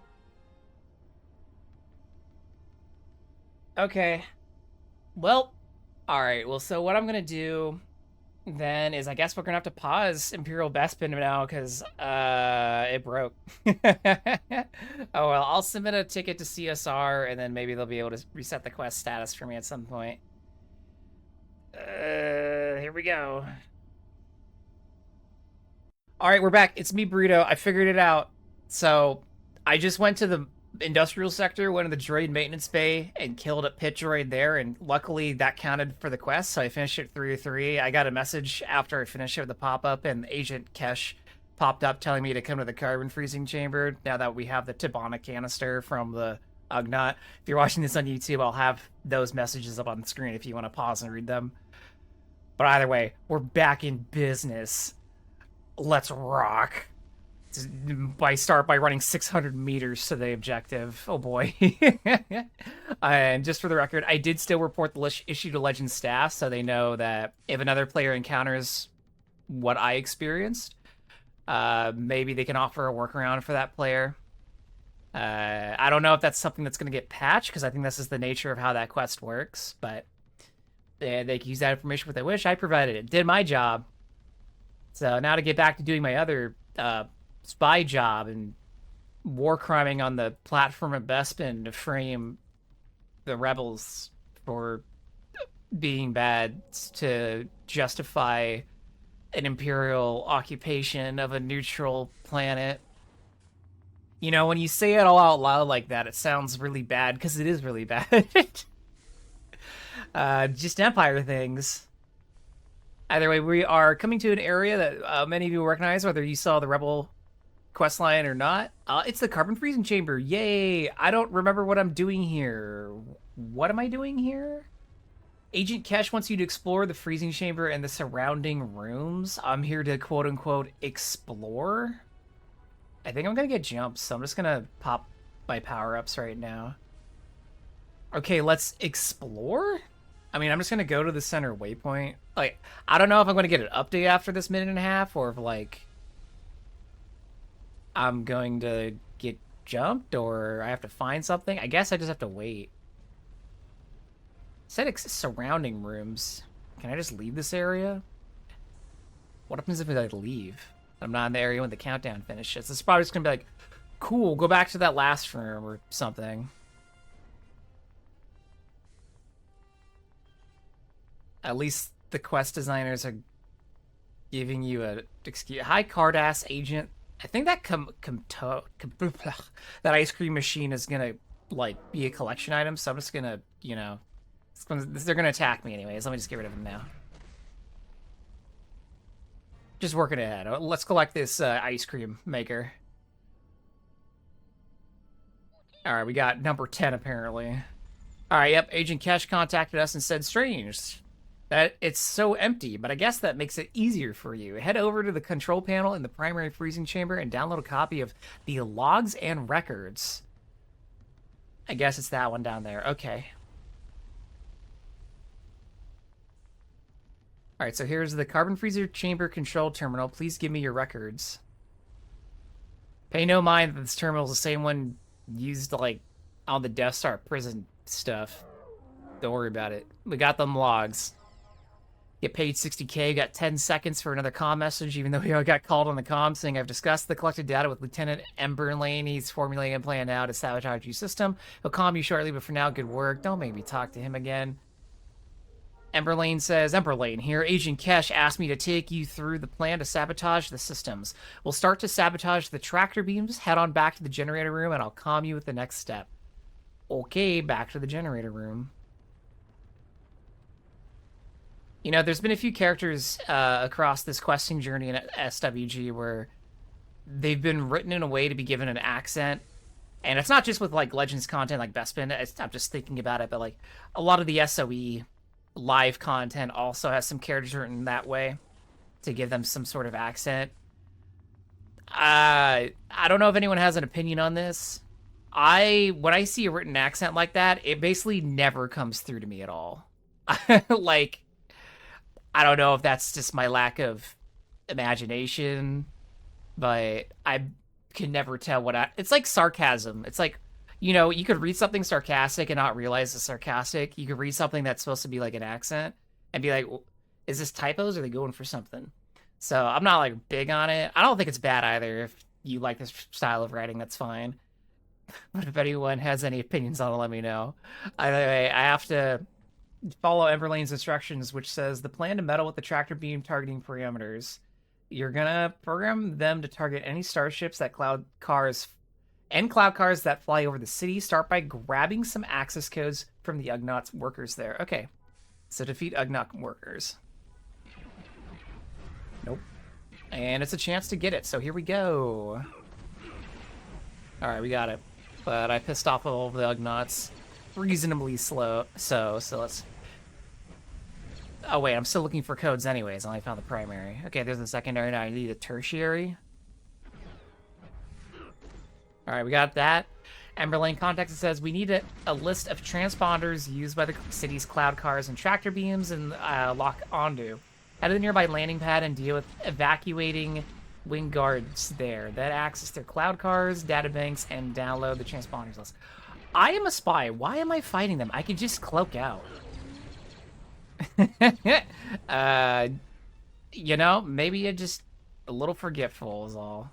Okay. Well, alright. Well, so what I'm going to do then is I guess we're going to have to pause Imperial Bespin now because it broke. Oh, well, I'll submit a ticket to CSR and then maybe they'll be able to reset the quest status for me at some point. Here we go. Alright, we're back. It's me, Burrito. I figured it out. So, I just went to the industrial sector, went to the droid maintenance bay, and killed a pit droid there, and luckily that counted for the quest, so I finished it 3-3. I got a message after I finished it with the pop-up, and Agent Kesh popped up telling me to come to the carbon freezing chamber, now that we have the Tibana canister from the Ugnaught. If you're watching this on YouTube, I'll have those messages up on the screen if you want to pause and read them. But either way, we're back in business. Let's rock. Start by running 600 meters to the objective. Oh boy. And just for the record, I did still report the issue to Legends staff so they know that if another player encounters what I experienced, maybe they can offer a workaround for that player. I don't know if that's something that's going to get patched because I think this is the nature of how that quest works, but they can use that information what they wish. I provided it. Did my job. So now to get back to doing my other spy job and war criming on the platform of Bespin to frame the rebels for being bad to justify an imperial occupation of a neutral planet. You know, when you say it all out loud like that, it sounds really bad because it is really bad. Just Empire things. Either way, we are coming to an area that many of you will recognize, whether you saw the Rebel questline or not. It's the Carbon Freezing Chamber. Yay! I don't remember what I'm doing here. What am I doing here? Agent Kesh wants you to explore the freezing chamber and the surrounding rooms. I'm here to quote-unquote explore. I think I'm gonna get jumps, so I'm just gonna pop my power-ups right now. Okay, let's explore? I mean, I'm just gonna go to the center waypoint. Like, I don't know if I'm gonna get an update after this minute and a half, or if, like, I'm going to get jumped, or I have to find something. I guess I just have to wait. It said surrounding rooms. Can I just leave this area? What happens if I leave? I'm not in the area when the countdown finishes. It's probably just gonna be like, cool, go back to that last room or something. At least the quest designers are giving you a excuse. Hi, Cardass agent. I think that that ice cream machine is gonna like be a collection item, so I'm just gonna, you know, they're gonna attack me anyways. Let me just get rid of them now. Just working ahead. Let's collect this ice cream maker. All right, we got number 10 apparently. All right, yep. Agent Kesh contacted us and said, strange that it's so empty, but I guess that makes it easier for you. Head over to the control panel in the primary freezing chamber and download a copy of the logs and records. I guess it's that one down there. Okay. All right, so here's the carbon freezer chamber control terminal. Please give me your records. Pay no mind that this terminal is the same one used like on the Death Star prison stuff. Don't worry about it. We got them logs. Get paid 60K, got 10 seconds for another comm message, even though we got called on the comm saying I've discussed the collected data with Lieutenant Emberlane. He's formulating a plan now to sabotage your system. He'll calm you shortly, but for now, good work. Don't make me talk to him again. Emberlane says, Emberlane here. Agent Kesh asked me to take you through the plan to sabotage the systems. We'll start to sabotage the tractor beams, head on back to the generator room, and I'll calm you with the next step. Okay, back to the generator room. You know, there's been a few characters across this questing journey in SWG where they've been written in a way to be given an accent. And it's not just with, like, Legends content like Bespin. I'm just thinking about it, but, like, a lot of the SOE live content also has some characters written that way to give them some sort of accent. I don't know if anyone has an opinion on this. When I see a written accent like that, it basically never comes through to me at all. Like, I don't know if that's just my lack of imagination, but I can never tell it's like sarcasm. It's like, you know, you could read something sarcastic and not realize it's sarcastic. You could read something that's supposed to be like an accent and be like, is this typos or are they going for something? So I'm not like big on it. I don't think it's bad either. If you like this style of writing, that's fine. But if anyone has any opinions on it, let me know. Anyway, I have to follow Emberlane's instructions, which says the plan to meddle with the tractor beam targeting parameters. You're gonna program them to target any starships that cloud cars that fly over the city. Start by grabbing some access codes from the Ugnaught workers there. Okay, so defeat Ugnaught workers. Nope. And it's a chance to get it, so here we go. All right, we got it. But I pissed off all of the Ugnaughts reasonably slow, so let's... Oh wait, I'm still looking for codes anyways. I only found the primary. Okay, there's the secondary, now I need a tertiary. Alright, we got that. Emberlane contacts and says, we need a list of transponders used by the city's cloud cars and tractor beams and lock onto. Head to the nearby landing pad and deal with evacuating wing guards there. Then access their cloud cars, databanks, and download the transponders list. I am a spy. Why am I fighting them? I could just cloak out. You know, maybe I just A little forgetful is all.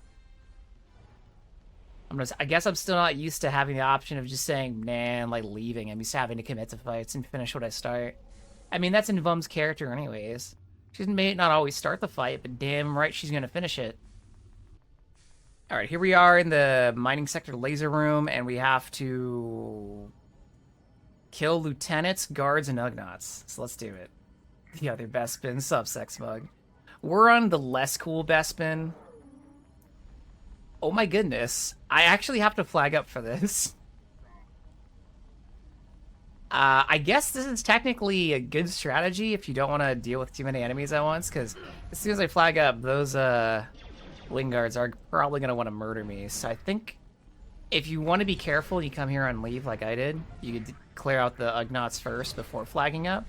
I guess I'm still not used to having the option of just saying nah and like leaving. I'm used to having to commit to fights and finish what I start. I mean, that's in Vum's character anyways. She may not always start the fight, but damn right she's gonna finish it. All right, here we are in the mining sector laser room, and we have to kill lieutenants, guards, and Ugnaughts. So let's do it. The other Bespin, sub-sex mug. We're on the less cool Bespin. Oh my goodness. I actually have to flag up for this. I guess this is technically a good strategy if you don't want to deal with too many enemies at once, because as soon as I flag up, those wing guards are probably going to want to murder me. So I think if you want to be careful, you come here on leave like I did. You could clear out the Ugnaughts first before flagging up.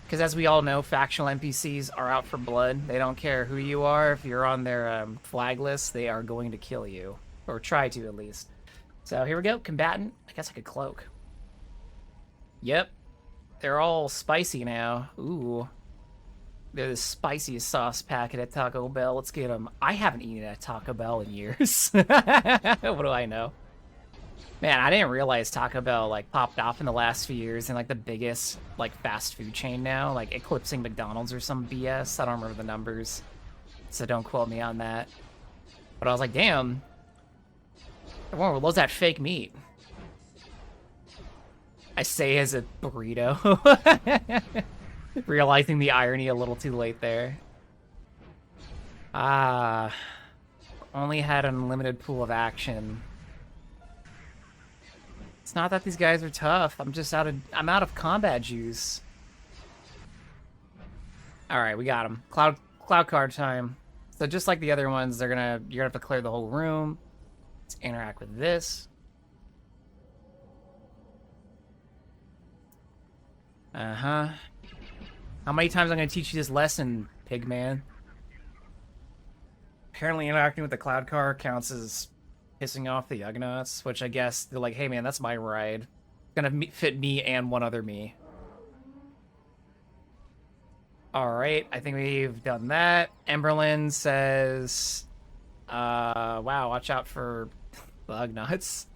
Because as we all know, factional NPCs are out for blood. They don't care who you are. If you're on their flag list, they are going to kill you. Or try to, at least. So here we go. Combatant. I guess I could cloak. Yep. They're all spicy now. Ooh. They're the spiciest sauce packet at Taco Bell. Let's get them. I haven't eaten at Taco Bell in years. What do I know? Man, I didn't realize Taco Bell, like, popped off in the last few years and, like, the biggest, like, fast food chain now, like, eclipsing McDonald's or some BS. I don't remember the numbers, so don't quote me on that. But I was like, damn. Whoa, what's that fake meat? I say as a burrito. Realizing the irony a little too late there. Only had an unlimited pool of action. It's not that these guys are tough. I'm out of combat juice. All right, we got them. Cloud card time. So just like the other ones, you're gonna have to clear the whole room. Let's interact with this. Uh-huh. How many times I'm gonna teach you this lesson, Pigman? Apparently interacting with the cloud car counts as pissing off the Ugnaughts, which I guess they're like, hey man, that's my ride. It's gonna fit me and one other me. Alright, I think we've done that. Emberlyn says, wow, watch out for the Ugnaughts.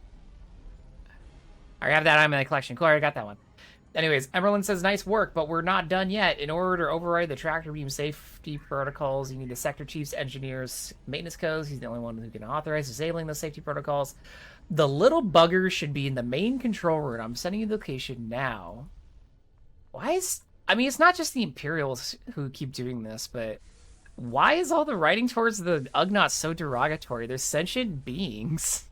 I have that I'm in the collection. Cool, I already got that one. Anyways, Emberlyn says, nice work, but we're not done yet. In order to override the tractor beam safety protocols, you need the sector chief's engineer's maintenance codes. He's the only one who can authorize disabling those safety protocols. The little bugger should be in the main control room. I'm sending you the location now. I mean, it's not just the Imperials who keep doing this, but why is all the writing towards the Ugnaughts so derogatory? They're sentient beings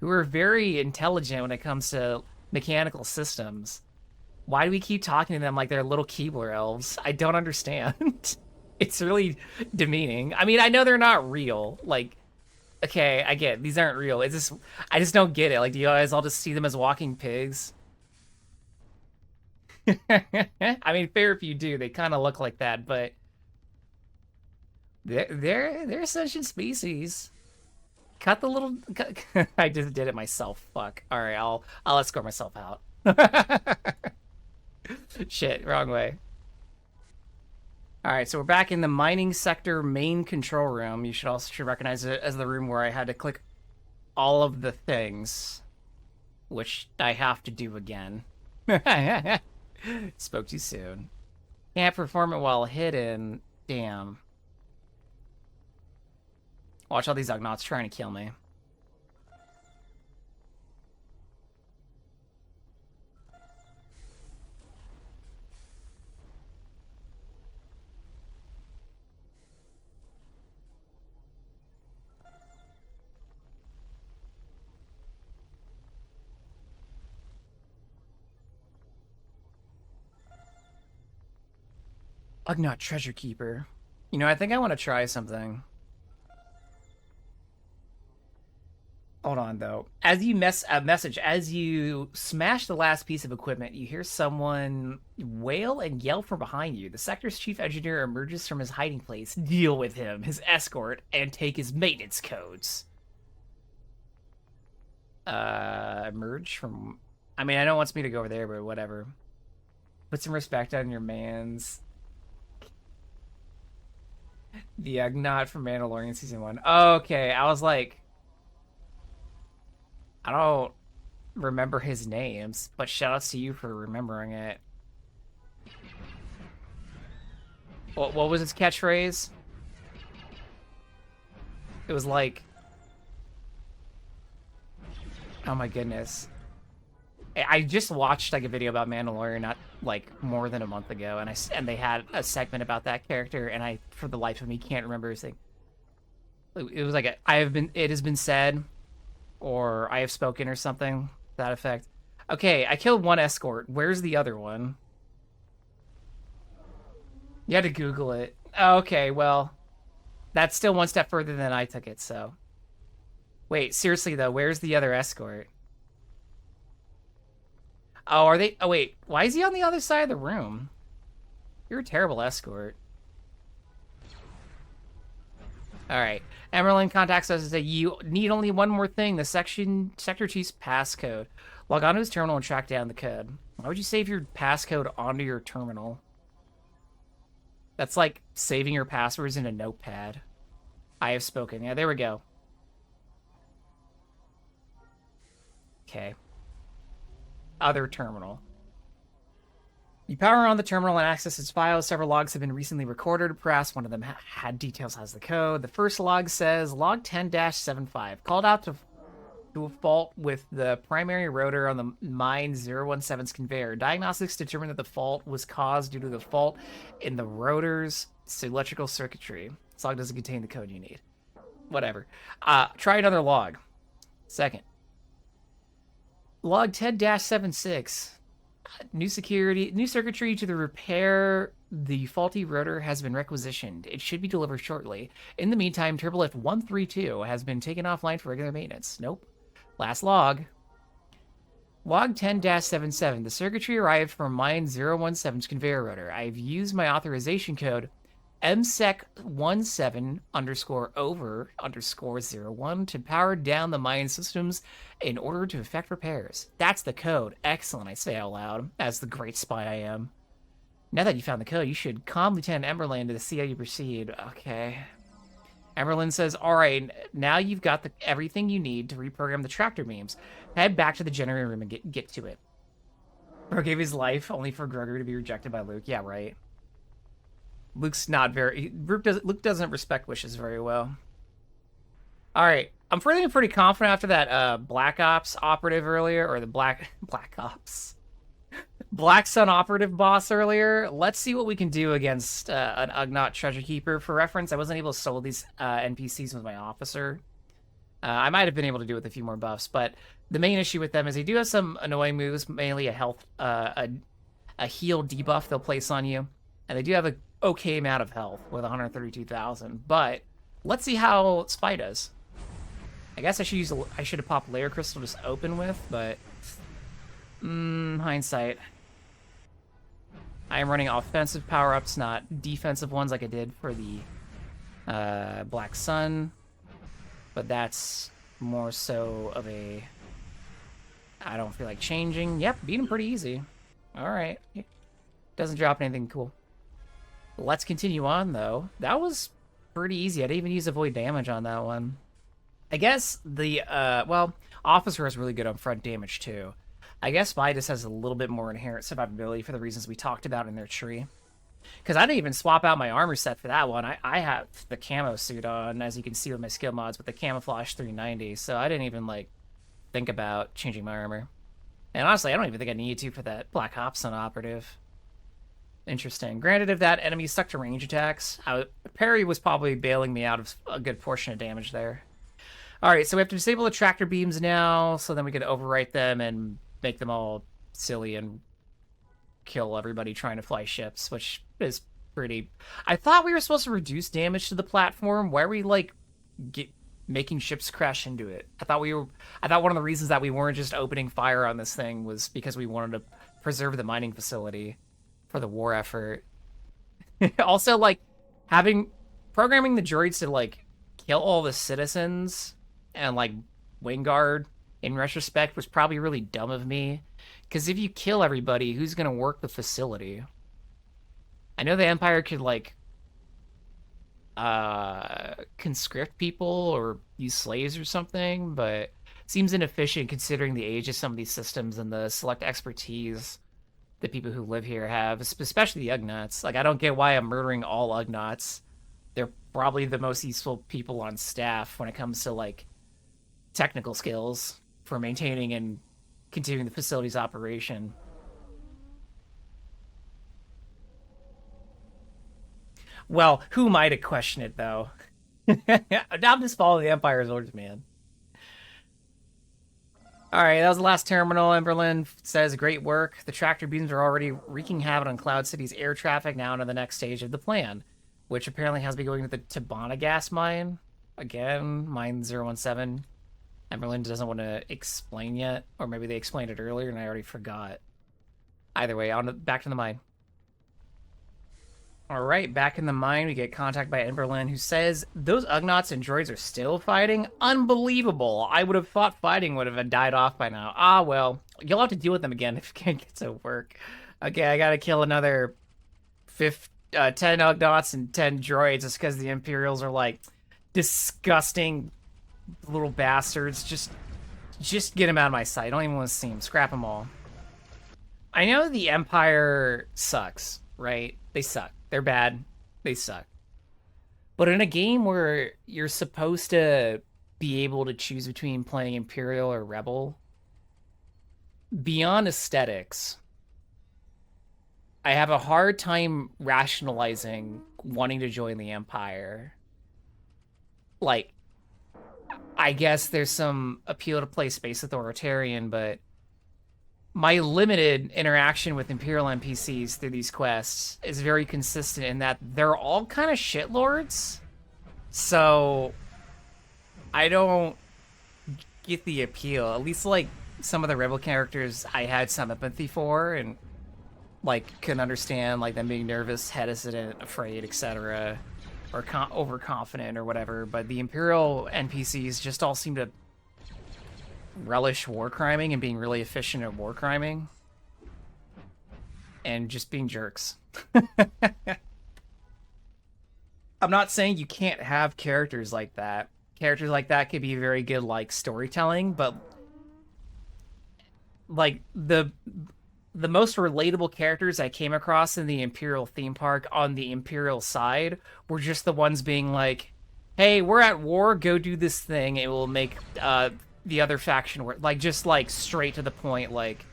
who are very intelligent when it comes to mechanical systems. Why do we keep talking to them like they're little Keebler elves? I don't understand. It's really demeaning. I mean, I know they're not real. Like, okay, I get it. These aren't real. I just don't get it. Like, do you guys all just see them as walking pigs? I mean, fair if you do. They kind of look like that, but they're a sentient species. Cut the little. I just did it myself. Fuck. All right, I'll escort myself out. Shit, wrong way. All right, so we're back in the mining sector main control room. You should recognize it as the room where I had to click all of the things, which I have to do again. Spoke too soon. Can't perform it while hidden. Damn. Watch all these Ugnaughts trying to kill me. Ugnaught Treasure Keeper. You know, I think I want to try something. Hold on, though. As you as you smash the last piece of equipment, you hear someone wail and yell from behind you. The sector's chief engineer emerges from his hiding place. Deal with him, his escort, and take his maintenance codes. Emerge from... I mean, I know it wants me to go over there, but whatever. Put some respect on your mans. The Ugnaught from Mandalorian season 1. Okay, I was like, I don't remember his names, but shout outs to you for remembering it. What was his catchphrase? It was like, oh my goodness. I just watched like a video about Mandalorian not like more than a month ago, and they had a segment about that character, and I for the life of me can't remember his thing. It was like it has been said, or I have spoken, or something to that effect. Okay, I killed one escort. Where's the other one? You had to Google it. Okay, well, that's still one step further than I took it. So, wait, seriously though, where's the other escort? Oh, are they? Oh, wait. Why is he on the other side of the room? You're a terrible escort. All right. Emerlin contacts us and says, you need only one more thing, the sector chief's passcode. Log onto his terminal and track down the code. Why would you save your passcode onto your terminal? That's like saving your passwords in a notepad. I have spoken. Yeah, there we go. Okay. Other terminal. You power on the terminal and access its files. Several logs have been recently recorded. Perhaps one of them had details as the code. The first log says, log 10-75. Called out to a fault with the primary rotor on the Mine 017's conveyor. Diagnostics determined that the fault was caused due to the fault in the rotor's electrical circuitry. This log doesn't contain the code you need. Whatever. Try another log. Second. Log 10-76. New circuitry to the repair the faulty rotor has been requisitioned. It should be delivered shortly. In the meantime, Turbolift 132 has been taken offline for regular maintenance. Nope. Last log. Log 10-77. The circuitry arrived from Mine 017's conveyor rotor. I've used my authorization code MSEC17_over_01 to power down the mine systems in order to effect repairs. That's the code. Excellent, I say out loud, as the great spy I am. Now that you found the code, you should calm Lieutenant Emberlin to see how you proceed. Okay. Emberlin says, all right, now you've got everything you need to reprogram the tractor beams. Head back to the generator room and get to it. Bro gave his life only for Grogu to be rejected by Luke. Yeah, right. Luke's not very... Luke doesn't respect wishes very well. Alright. I'm feeling pretty confident after that Black Ops operative earlier, or the Black Ops. Black Sun operative boss earlier. Let's see what we can do against an Ugnaught Treasure Keeper. For reference, I wasn't able to solo these NPCs with my officer. I might have been able to do it with a few more buffs, but the main issue with them is they do have some annoying moves, mainly a health, a heal debuff they'll place on you. And they do have a okay amount of health with 132,000, but let's see how Spy does. I guess I should have popped Layer Crystal just open with, but hindsight. I am running offensive power-ups, not defensive ones like I did for the Black Sun, but that's more so of a I don't feel like changing. Yep, beat him pretty easy. All right. Doesn't drop anything cool. Let's continue on, though. That was pretty easy. I didn't even use avoid damage on that one. I guess the, well, Officer is really good on front damage, too. I guess Vitus has a little bit more inherent survivability for the reasons we talked about in their tree. Because I didn't even swap out my armor set for that one. I have the camo suit on, as you can see with my skill mods, with the Camouflage 390, so I didn't even, like, think about changing my armor. And honestly, I don't even think I need to for that Black Ops on operative. Interesting. Granted, if that enemy stuck to range attacks, parry was probably bailing me out of a good portion of damage there. Alright, so we have to disable the tractor beams now, so then we can overwrite them and make them all silly and kill everybody trying to fly ships, which is pretty... I thought we were supposed to reduce damage to the platform. Why are we, like, making ships crash into it? I thought one of the reasons that we weren't just opening fire on this thing was because we wanted to preserve the mining facility for the war effort. Also, like, programming the droids to, like, kill all the citizens and, like, Wingard, in retrospect, was probably really dumb of me. Because if you kill everybody, who's going to work the facility? I know the Empire could, like, conscript people or use slaves or something, but seems inefficient considering the age of some of these systems and the select expertise the people who live here have, especially the Ugnaughts. Like, I don't get why I'm murdering all Ugnaughts. They're probably the most useful people on staff when it comes to, like, technical skills for maintaining and continuing the facility's operation. Well, who am I to question it, though? I'm just following the Empire's orders, man. All right, that was the last terminal. Emberlin says, great work. The tractor beams are already wreaking havoc on Cloud City's air traffic now into the next stage of the plan, which apparently has been going to the Tabana gas mine. Again, mine 017. Emberlin doesn't want to explain yet, or maybe they explained it earlier and I already forgot. Either way, back to the mine. All right, back in the mine, we get contact by Emberlin, who says, those Ugnaughts and droids are still fighting? Unbelievable. I would have thought fighting would have died off by now. Ah, well, you'll have to deal with them again if you can't get to work. Okay, I gotta kill another 10 Ugnaughts and 10 droids just because the Imperials are, like, disgusting little bastards. Just get them out of my sight. I don't even want to see them. Scrap them all. I know the Empire sucks, right? They suck. They're bad. They suck. But in a game where you're supposed to be able to choose between playing Imperial or Rebel, beyond aesthetics, I have a hard time rationalizing wanting to join the Empire. Like, I guess there's some appeal to play Space Authoritarian, but my limited interaction with Imperial NPCs through these quests is very consistent in that they're all kind of shitlords. So I don't get the appeal. At least, like, some of the Rebel characters I had some empathy for and, like, can understand, like, them being nervous, hesitant, afraid, etc. Or overconfident or whatever. But the Imperial NPCs just all seem to relish war criming and being really efficient at war criming and just being jerks. I'm not saying you can't have characters like that. Characters like that could be very good, like, storytelling, but like the most relatable characters I came across in the Imperial theme park on the Imperial side were just the ones being like, hey, we're at war, go do this thing, it will make the other faction were like, just like straight to the point, like,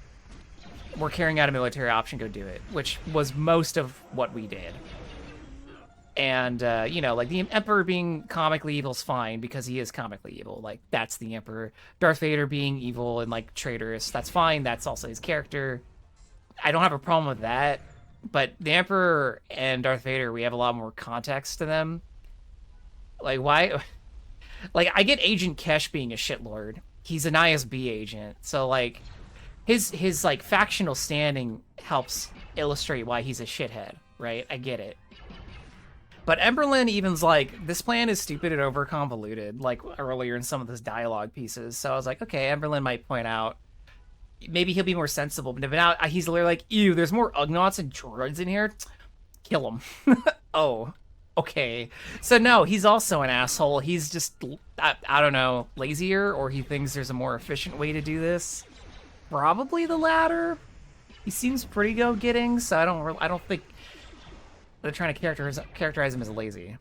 we're carrying out a military option, go do it, which was most of what we did. And you know, like, the Emperor being comically evil is fine because he is comically evil, like, that's the Emperor. Darth Vader being evil and, like, traitorous, that's fine, that's also his character. I don't have a problem with that, but the Emperor and Darth Vader, we have a lot more context to them. Like, why? Like, I get Agent Kesh being a shitlord. He's an ISB agent. So, like, his like, factional standing helps illustrate why he's a shithead, right? I get it. But Emberlin even's like, this plan is stupid and over-convoluted, like, earlier in some of those dialogue pieces. So I was like, okay, Emberlin might point out, maybe he'll be more sensible. But now he's literally like, ew, there's more Ugnaughts and droids in here? Kill him. Oh. Okay, so no, he's also an asshole. He's just, I don't know, lazier, or he thinks there's a more efficient way to do this. Probably the latter. He seems pretty go-getting, so I don't think they're trying to characterize him as lazy.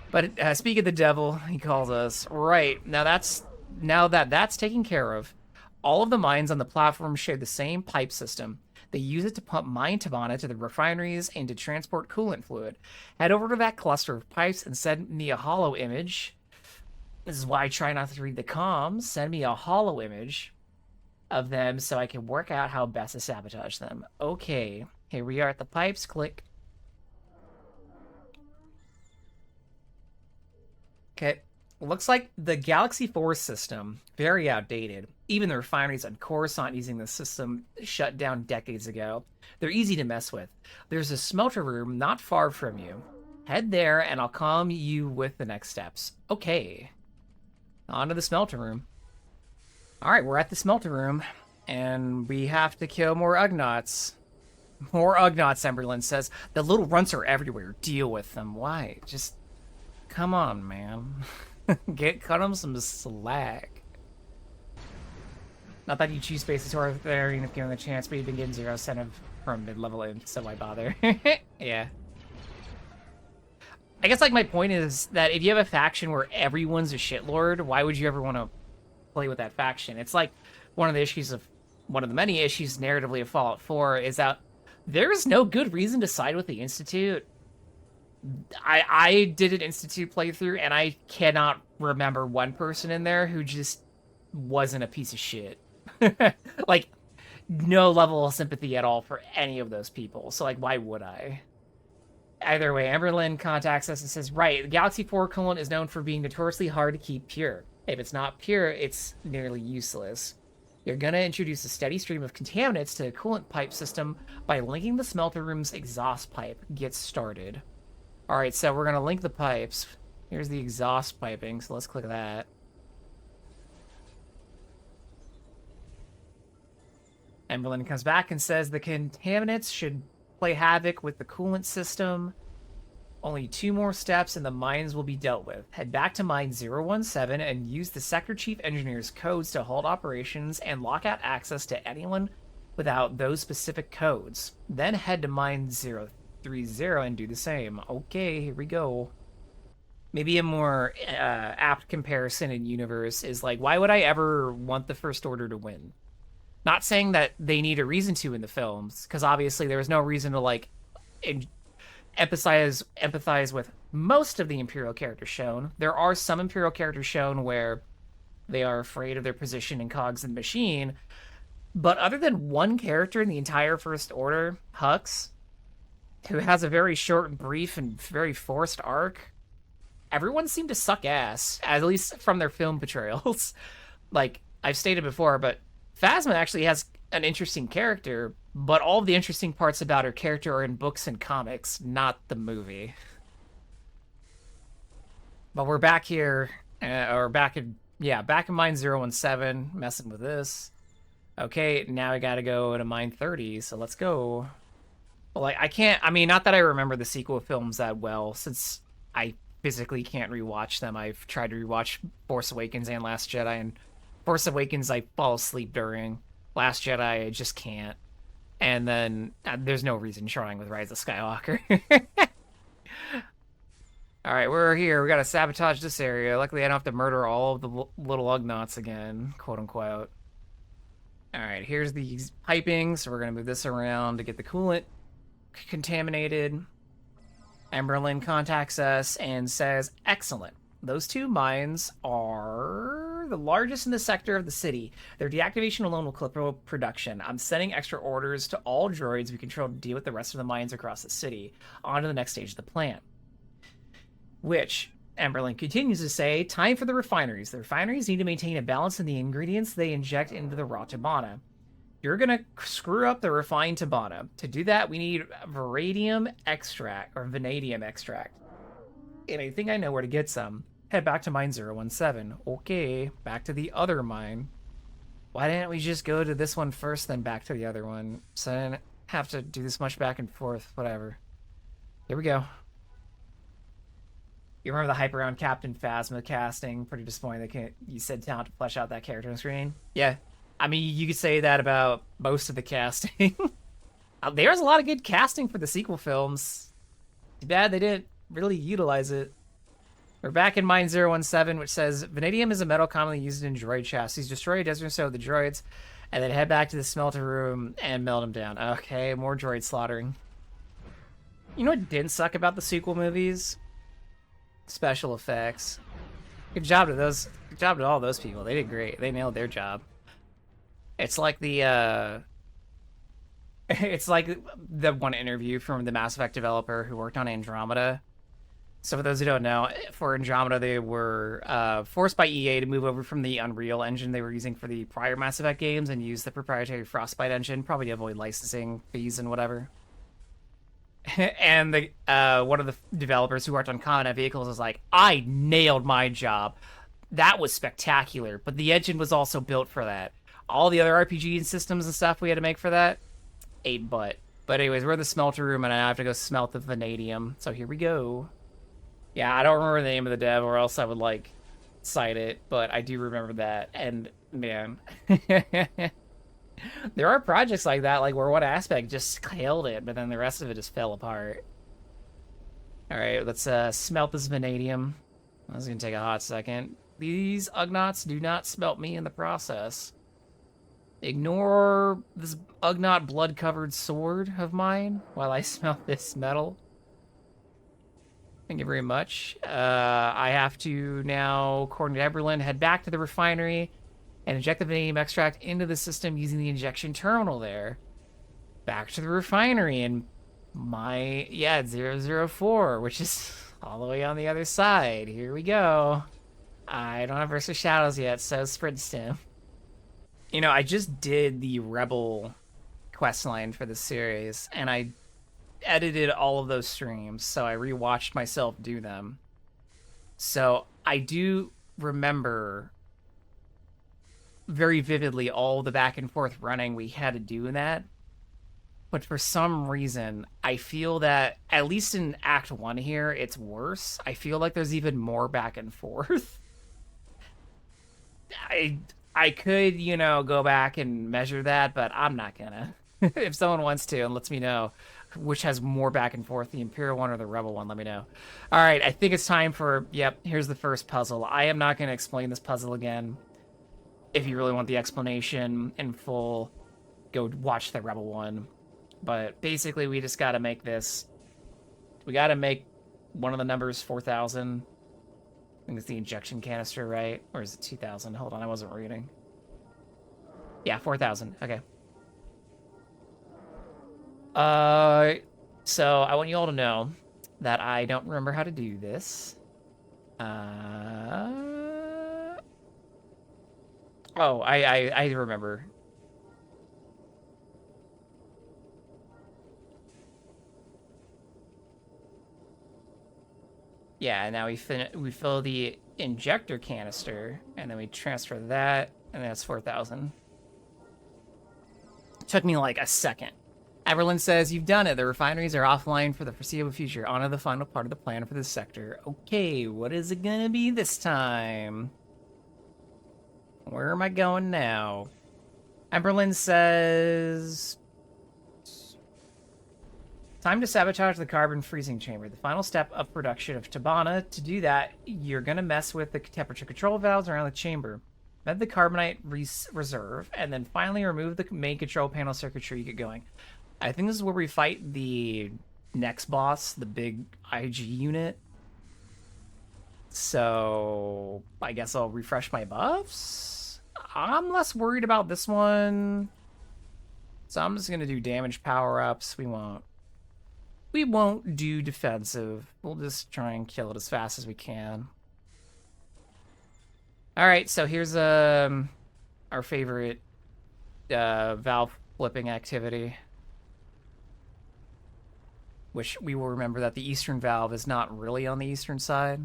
But speak of the devil, he calls us. Right, now that that's taken care of, all of the mines on the platform share the same pipe system. They use it to pump mine Tabana to the refineries and to transport coolant fluid. Head over to that cluster of pipes and send me a hollow image. This is why I try not to read the comms. Send me a hollow image of them so I can work out how best to sabotage them. Okay, here we are at the pipes. Click. Okay, looks like the Galaxy 4 system, very outdated. Even the refineries on Coruscant using the system shut down decades ago. They're easy to mess with. There's a smelter room not far from you. Head there and I'll calm you with the next steps. Okay. On to the smelter room. Alright, we're at the smelter room. And we have to kill more Ugnaughts. More Ugnaughts, Emberlin says. The little runts are everywhere. Deal with them. Why? Just come on, man. Cut him some slack. Not that you choose spaces or there, even if given the chance, but you've been getting 0 incentive from mid-level in, so why bother? Yeah. I guess, like, my point is that if you have a faction where everyone's a shitlord, why would you ever want to play with that faction? It's like one of the many issues narratively of Fallout 4 is that there's no good reason to side with the Institute. I did an Institute playthrough, and I cannot remember one person in there who just wasn't a piece of shit. Like, no level of sympathy at all for any of those people. So, like, why would I? Either way, Amberlynn contacts us and says, right, the Galaxy 4 coolant is known for being notoriously hard to keep pure. If it's not pure, it's nearly useless. You're gonna introduce a steady stream of contaminants to the coolant pipe system by linking the smelter room's exhaust pipe. Get started. Alright, so we're gonna link the pipes. Here's the exhaust piping, so let's click that. Amberlynn comes back and says the contaminants should play havoc with the coolant system. Only 2 more steps and the mines will be dealt with. Head back to mine 017 and use the sector chief engineer's codes to halt operations and lock out access to anyone without those specific codes. Then head to mine 030 and do the same. Okay, here we go. Maybe a more apt comparison in universe is like, why would I ever want the First Order to win? Not saying that they need a reason to in the films, because obviously there was no reason to, like, empathize with most of the Imperial characters shown. There are some Imperial characters shown where they are afraid of their position in cogs in the machine, but other than one character in the entire First Order, Hux, who has a very short, brief, and very forced arc, everyone seemed to suck ass, at least from their film portrayals. Like I've stated before, but Phasma actually has an interesting character, but all of the interesting parts about her character are in books and comics, not the movie. But we're back here, back in mine 017, messing with this. Okay, now I gotta go to mine 30, so let's go. Well, like, I mean, not that I remember the sequel films that well, since I physically can't rewatch them. I've tried to rewatch Force Awakens and Last Jedi, and Force Awakens I fall asleep during. Last Jedi I just can't. And then there's no reason trying with Rise of Skywalker. Alright, we're here. We gotta sabotage this area. Luckily I don't have to murder all of the little Ugnaughts again, quote unquote. Alright, here's the piping, so we're gonna move this around to get the coolant contaminated. Amberlynn contacts us and says, excellent. Those 2 mines are the largest in the sector of the city. Their deactivation alone will cripple production. I'm sending extra orders to all droids we control to deal with the rest of the mines across the city. On to the next stage of the plan. Which, Amberlynn continues to say, time for the refineries. The refineries need to maintain a balance in the ingredients they inject into the raw Tabana. You're going to screw up the refined Tabana. To do that, we need vanadium extract. And I think I know where to get some. Head back to mine 017. Okay, back to the other mine. Why didn't we just go to this one first, then back to the other one? So I didn't have to do this much back and forth. Whatever. Here we go. You remember the hype around Captain Phasma casting? Pretty disappointing that you said talent to flesh out that character on screen. Yeah. I mean, you could say that about most of the casting. There's a lot of good casting for the sequel films. Too bad they didn't really utilize it. We're back in mine 017, which says vanadium is a metal commonly used in droid chassis. Destroy a desert so the droids, and then head back to the smelter room and melt them down. Okay, more droid slaughtering. You know what didn't suck about the sequel movies? Special effects. Good job to those. Good job to all those people. They did great. They nailed their job. It's like the it's like the one interview from the Mass Effect developer who worked on Andromeda. So for those who don't know, for Andromeda, they were forced by EA to move over from the Unreal Engine they were using for the prior Mass Effect games and use the proprietary Frostbite engine, probably to avoid licensing fees and whatever. And the one of the developers who worked on Combat Vehicles was like, I nailed my job. That was spectacular, but the engine was also built for that. All the other RPG systems and stuff we had to make for that, ate butt. But anyways, we're in the smelter room, and I have to go smelt the vanadium. So here we go. Yeah, I don't remember the name of the dev, or else I would like cite it, but I do remember that. And man, there are projects like that, like where one aspect just killed it, but then the rest of it just fell apart. All right, let's smelt this vanadium. That's gonna take a hot second. These Ugnaughts do not smelt me in the process. Ignore this Ugnaught blood-covered sword of mine while I smelt this metal. Thank you very much. I have to now, according to Eberlin, head back to the refinery and inject the vanadium extract into the system using the injection terminal there. Back to the refinery and my, yeah, 004, which is all the way on the other side. Here we go. I don't have Versus Shadows yet, so sprint stim. You know, I just did the Rebel questline for the series, and I edited all of those streams, so I rewatched myself do them. So I do remember very vividly all the back and forth running we had to do in that. But for some reason, I feel that, at least in Act 1 here, it's worse. I feel like there's even more back and forth. I could, you know, go back and measure that, but I'm not gonna. If someone wants to and lets me know which has more back and forth, the Imperial one or the Rebel one, let me know. All right, I think it's time for, yep, here's the first puzzle. I am not going to explain this puzzle again. If you really want the explanation in full, go watch the Rebel one. But basically, we just got to make this. We got to make one of the numbers 4,000. I think it's the injection canister, right? Or is it 2,000? Hold on, I wasn't reading. Yeah, 4,000. Okay. So I want you all to know that I don't remember how to do this. Oh, I remember. Yeah, now we fill the injector canister, and then we transfer that, and that's 4,000. Took me like a second. Everlyn says, you've done it. The refineries are offline for the foreseeable future. On to the final part of the plan for this sector. Okay, what is it gonna be this time? Where am I going now? Emberlyn says... Time to sabotage the carbon freezing chamber. The final step of production of Tabana. To do that, you're gonna mess with the temperature control valves around the chamber. Vent the carbonite reserve, and then finally remove the main control panel circuitry. You get going. I think this is where we fight the next boss, the big IG unit. So I guess I'll refresh my buffs. I'm less worried about this one. So I'm just gonna do damage power-ups. We won't do defensive. We'll just try and kill it as fast as we can. Alright, so here's our favorite valve flipping activity. Which we will remember that the eastern valve is not really on the eastern side.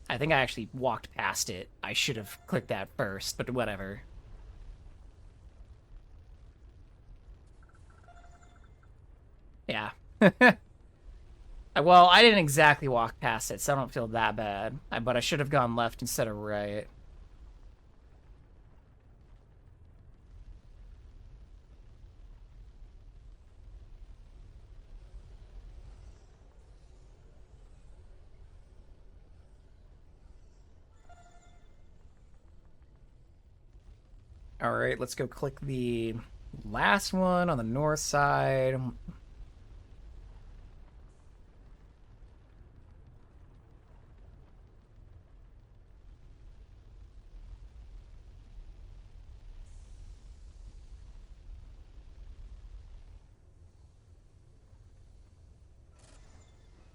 I think I actually walked past it. I should have clicked that first, but whatever. Yeah. Well, I didn't exactly walk past it, so I don't feel that bad. But I should have gone left instead of right. All right, let's go click the last one on the north side.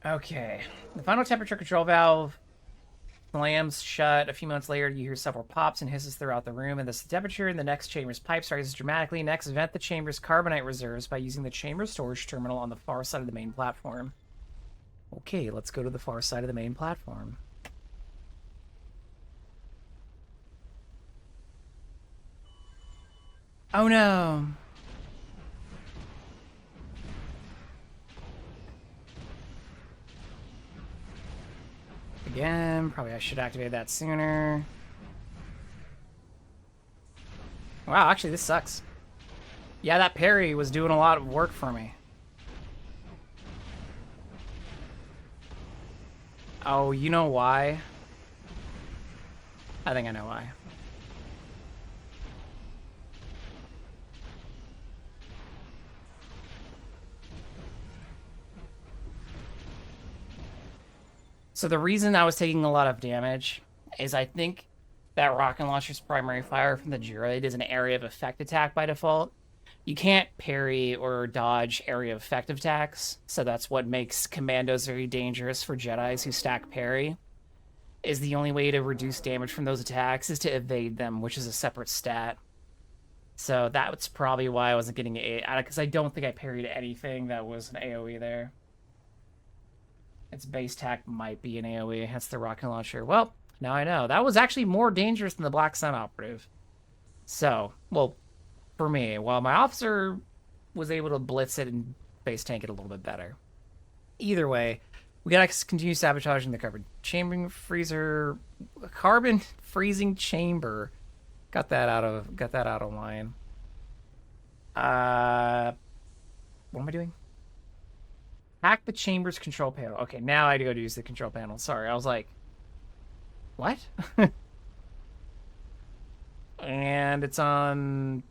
Okay, the final temperature control valve slams shut. A few moments later, you hear several pops and hisses throughout the room, and the temperature in the next chamber's pipes rises dramatically. Next, vent the chamber's carbonite reserves by using the chamber storage terminal on the far side of the main platform. Okay, let's go to the far side of the main platform. Oh no! again. Probably I should activate that sooner. Wow, actually, this sucks. Yeah, that parry was doing a lot of work for me. Oh, you know why? I think I know why. So the reason I was taking a lot of damage is I think that rocket launcher's primary fire from the droid is an area of effect attack by default. You can't parry or dodge area of effect attacks, so that's what makes commandos very dangerous for Jedis who stack parry. Is the only way to reduce damage from those attacks is to evade them, which is a separate stat. So that's probably why I wasn't getting it, because I don't think I parried anything that was an AoE there. Its base tack might be an AoE. That's the rocket launcher. Well, now I know. That was actually more dangerous than the Black Sun Operative. So, well, for me, while my officer was able to blitz it and base tank it a little bit better. Either way, we gotta continue sabotaging the carbon freezing chamber. Got that out of line. What am I doing? Hack the chamber's control panel. Okay, now I go to use the control panel. Sorry, I was like, what? And it's on...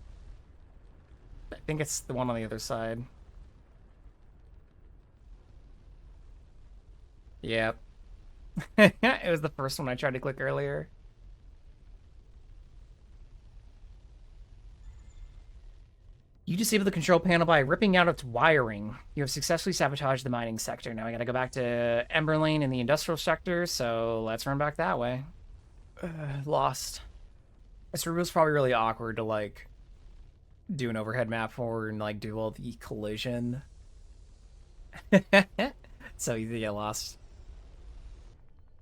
I think it's the one on the other side. Yep. It was the first one I tried to click earlier. You disable the control panel by ripping out its wiring. You have successfully sabotaged the mining sector. Now I gotta go back to Ember Lane in the industrial sector, so let's run back that way. Lost. This route was probably really awkward to, like, do an overhead map for and, like, do all the collision. So easy to get lost.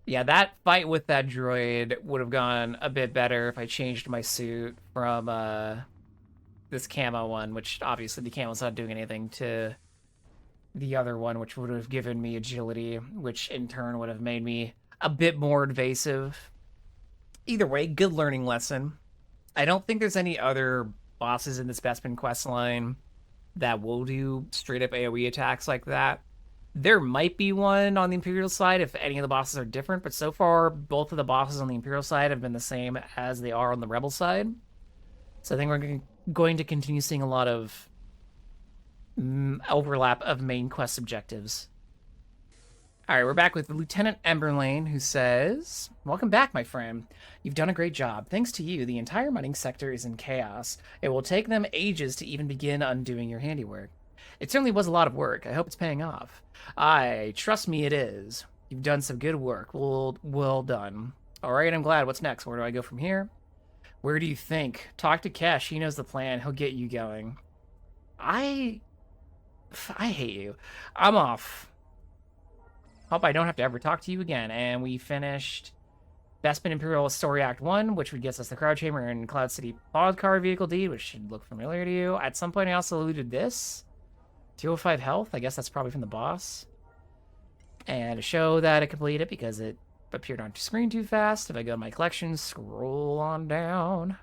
Yeah, that fight with that droid would have gone a bit better if I changed my suit from, this camo one, which obviously the camo's not doing anything to the other one, which would have given me agility, which in turn would have made me a bit more evasive. Either way, good learning lesson. I don't think there's any other bosses in this Bespin quest line that will do straight up AoE attacks like that. There might be one on the Imperial side if any of the bosses are different, but so far both of the bosses on the Imperial side have been the same as they are on the Rebel side. So I think we're going to continue seeing a lot of overlap of main quest objectives. All right, we're back with Lieutenant Emberlane, who says, "Welcome back, my friend. You've done a great job. Thanks to you, the entire mining sector is in chaos. It will take them ages to even begin undoing your handiwork. It certainly was a lot of work. I hope it's paying off. Trust me, it is. You've done some good work. Well done. All right, I'm glad. What's next? Where do I go from here? Where do you think? Talk to Kesh. He knows the plan. He'll get you going. I hate you. I'm off. Hope I don't have to ever talk to you again." And we finished Bespin Imperial Story Act 1, which would get us the Crowd Chamber and Cloud City Pod Car Vehicle deed, which should look familiar to you. At some point, I also looted this. 205 health. I guess that's probably from the boss. And to show that I completed it because it appeared on screen too fast, if I go to my collection, scroll on down.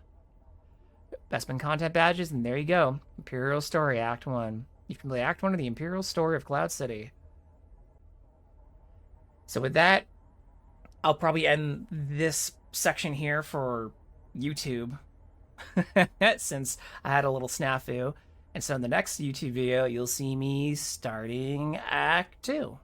Bespin content badges, and there you go. Imperial Story Act 1. You can play Act 1 of the Imperial Story of Cloud City. So with that, I'll probably end this section here for YouTube, since I had a little snafu. And so in the next YouTube video, you'll see me starting Act 2.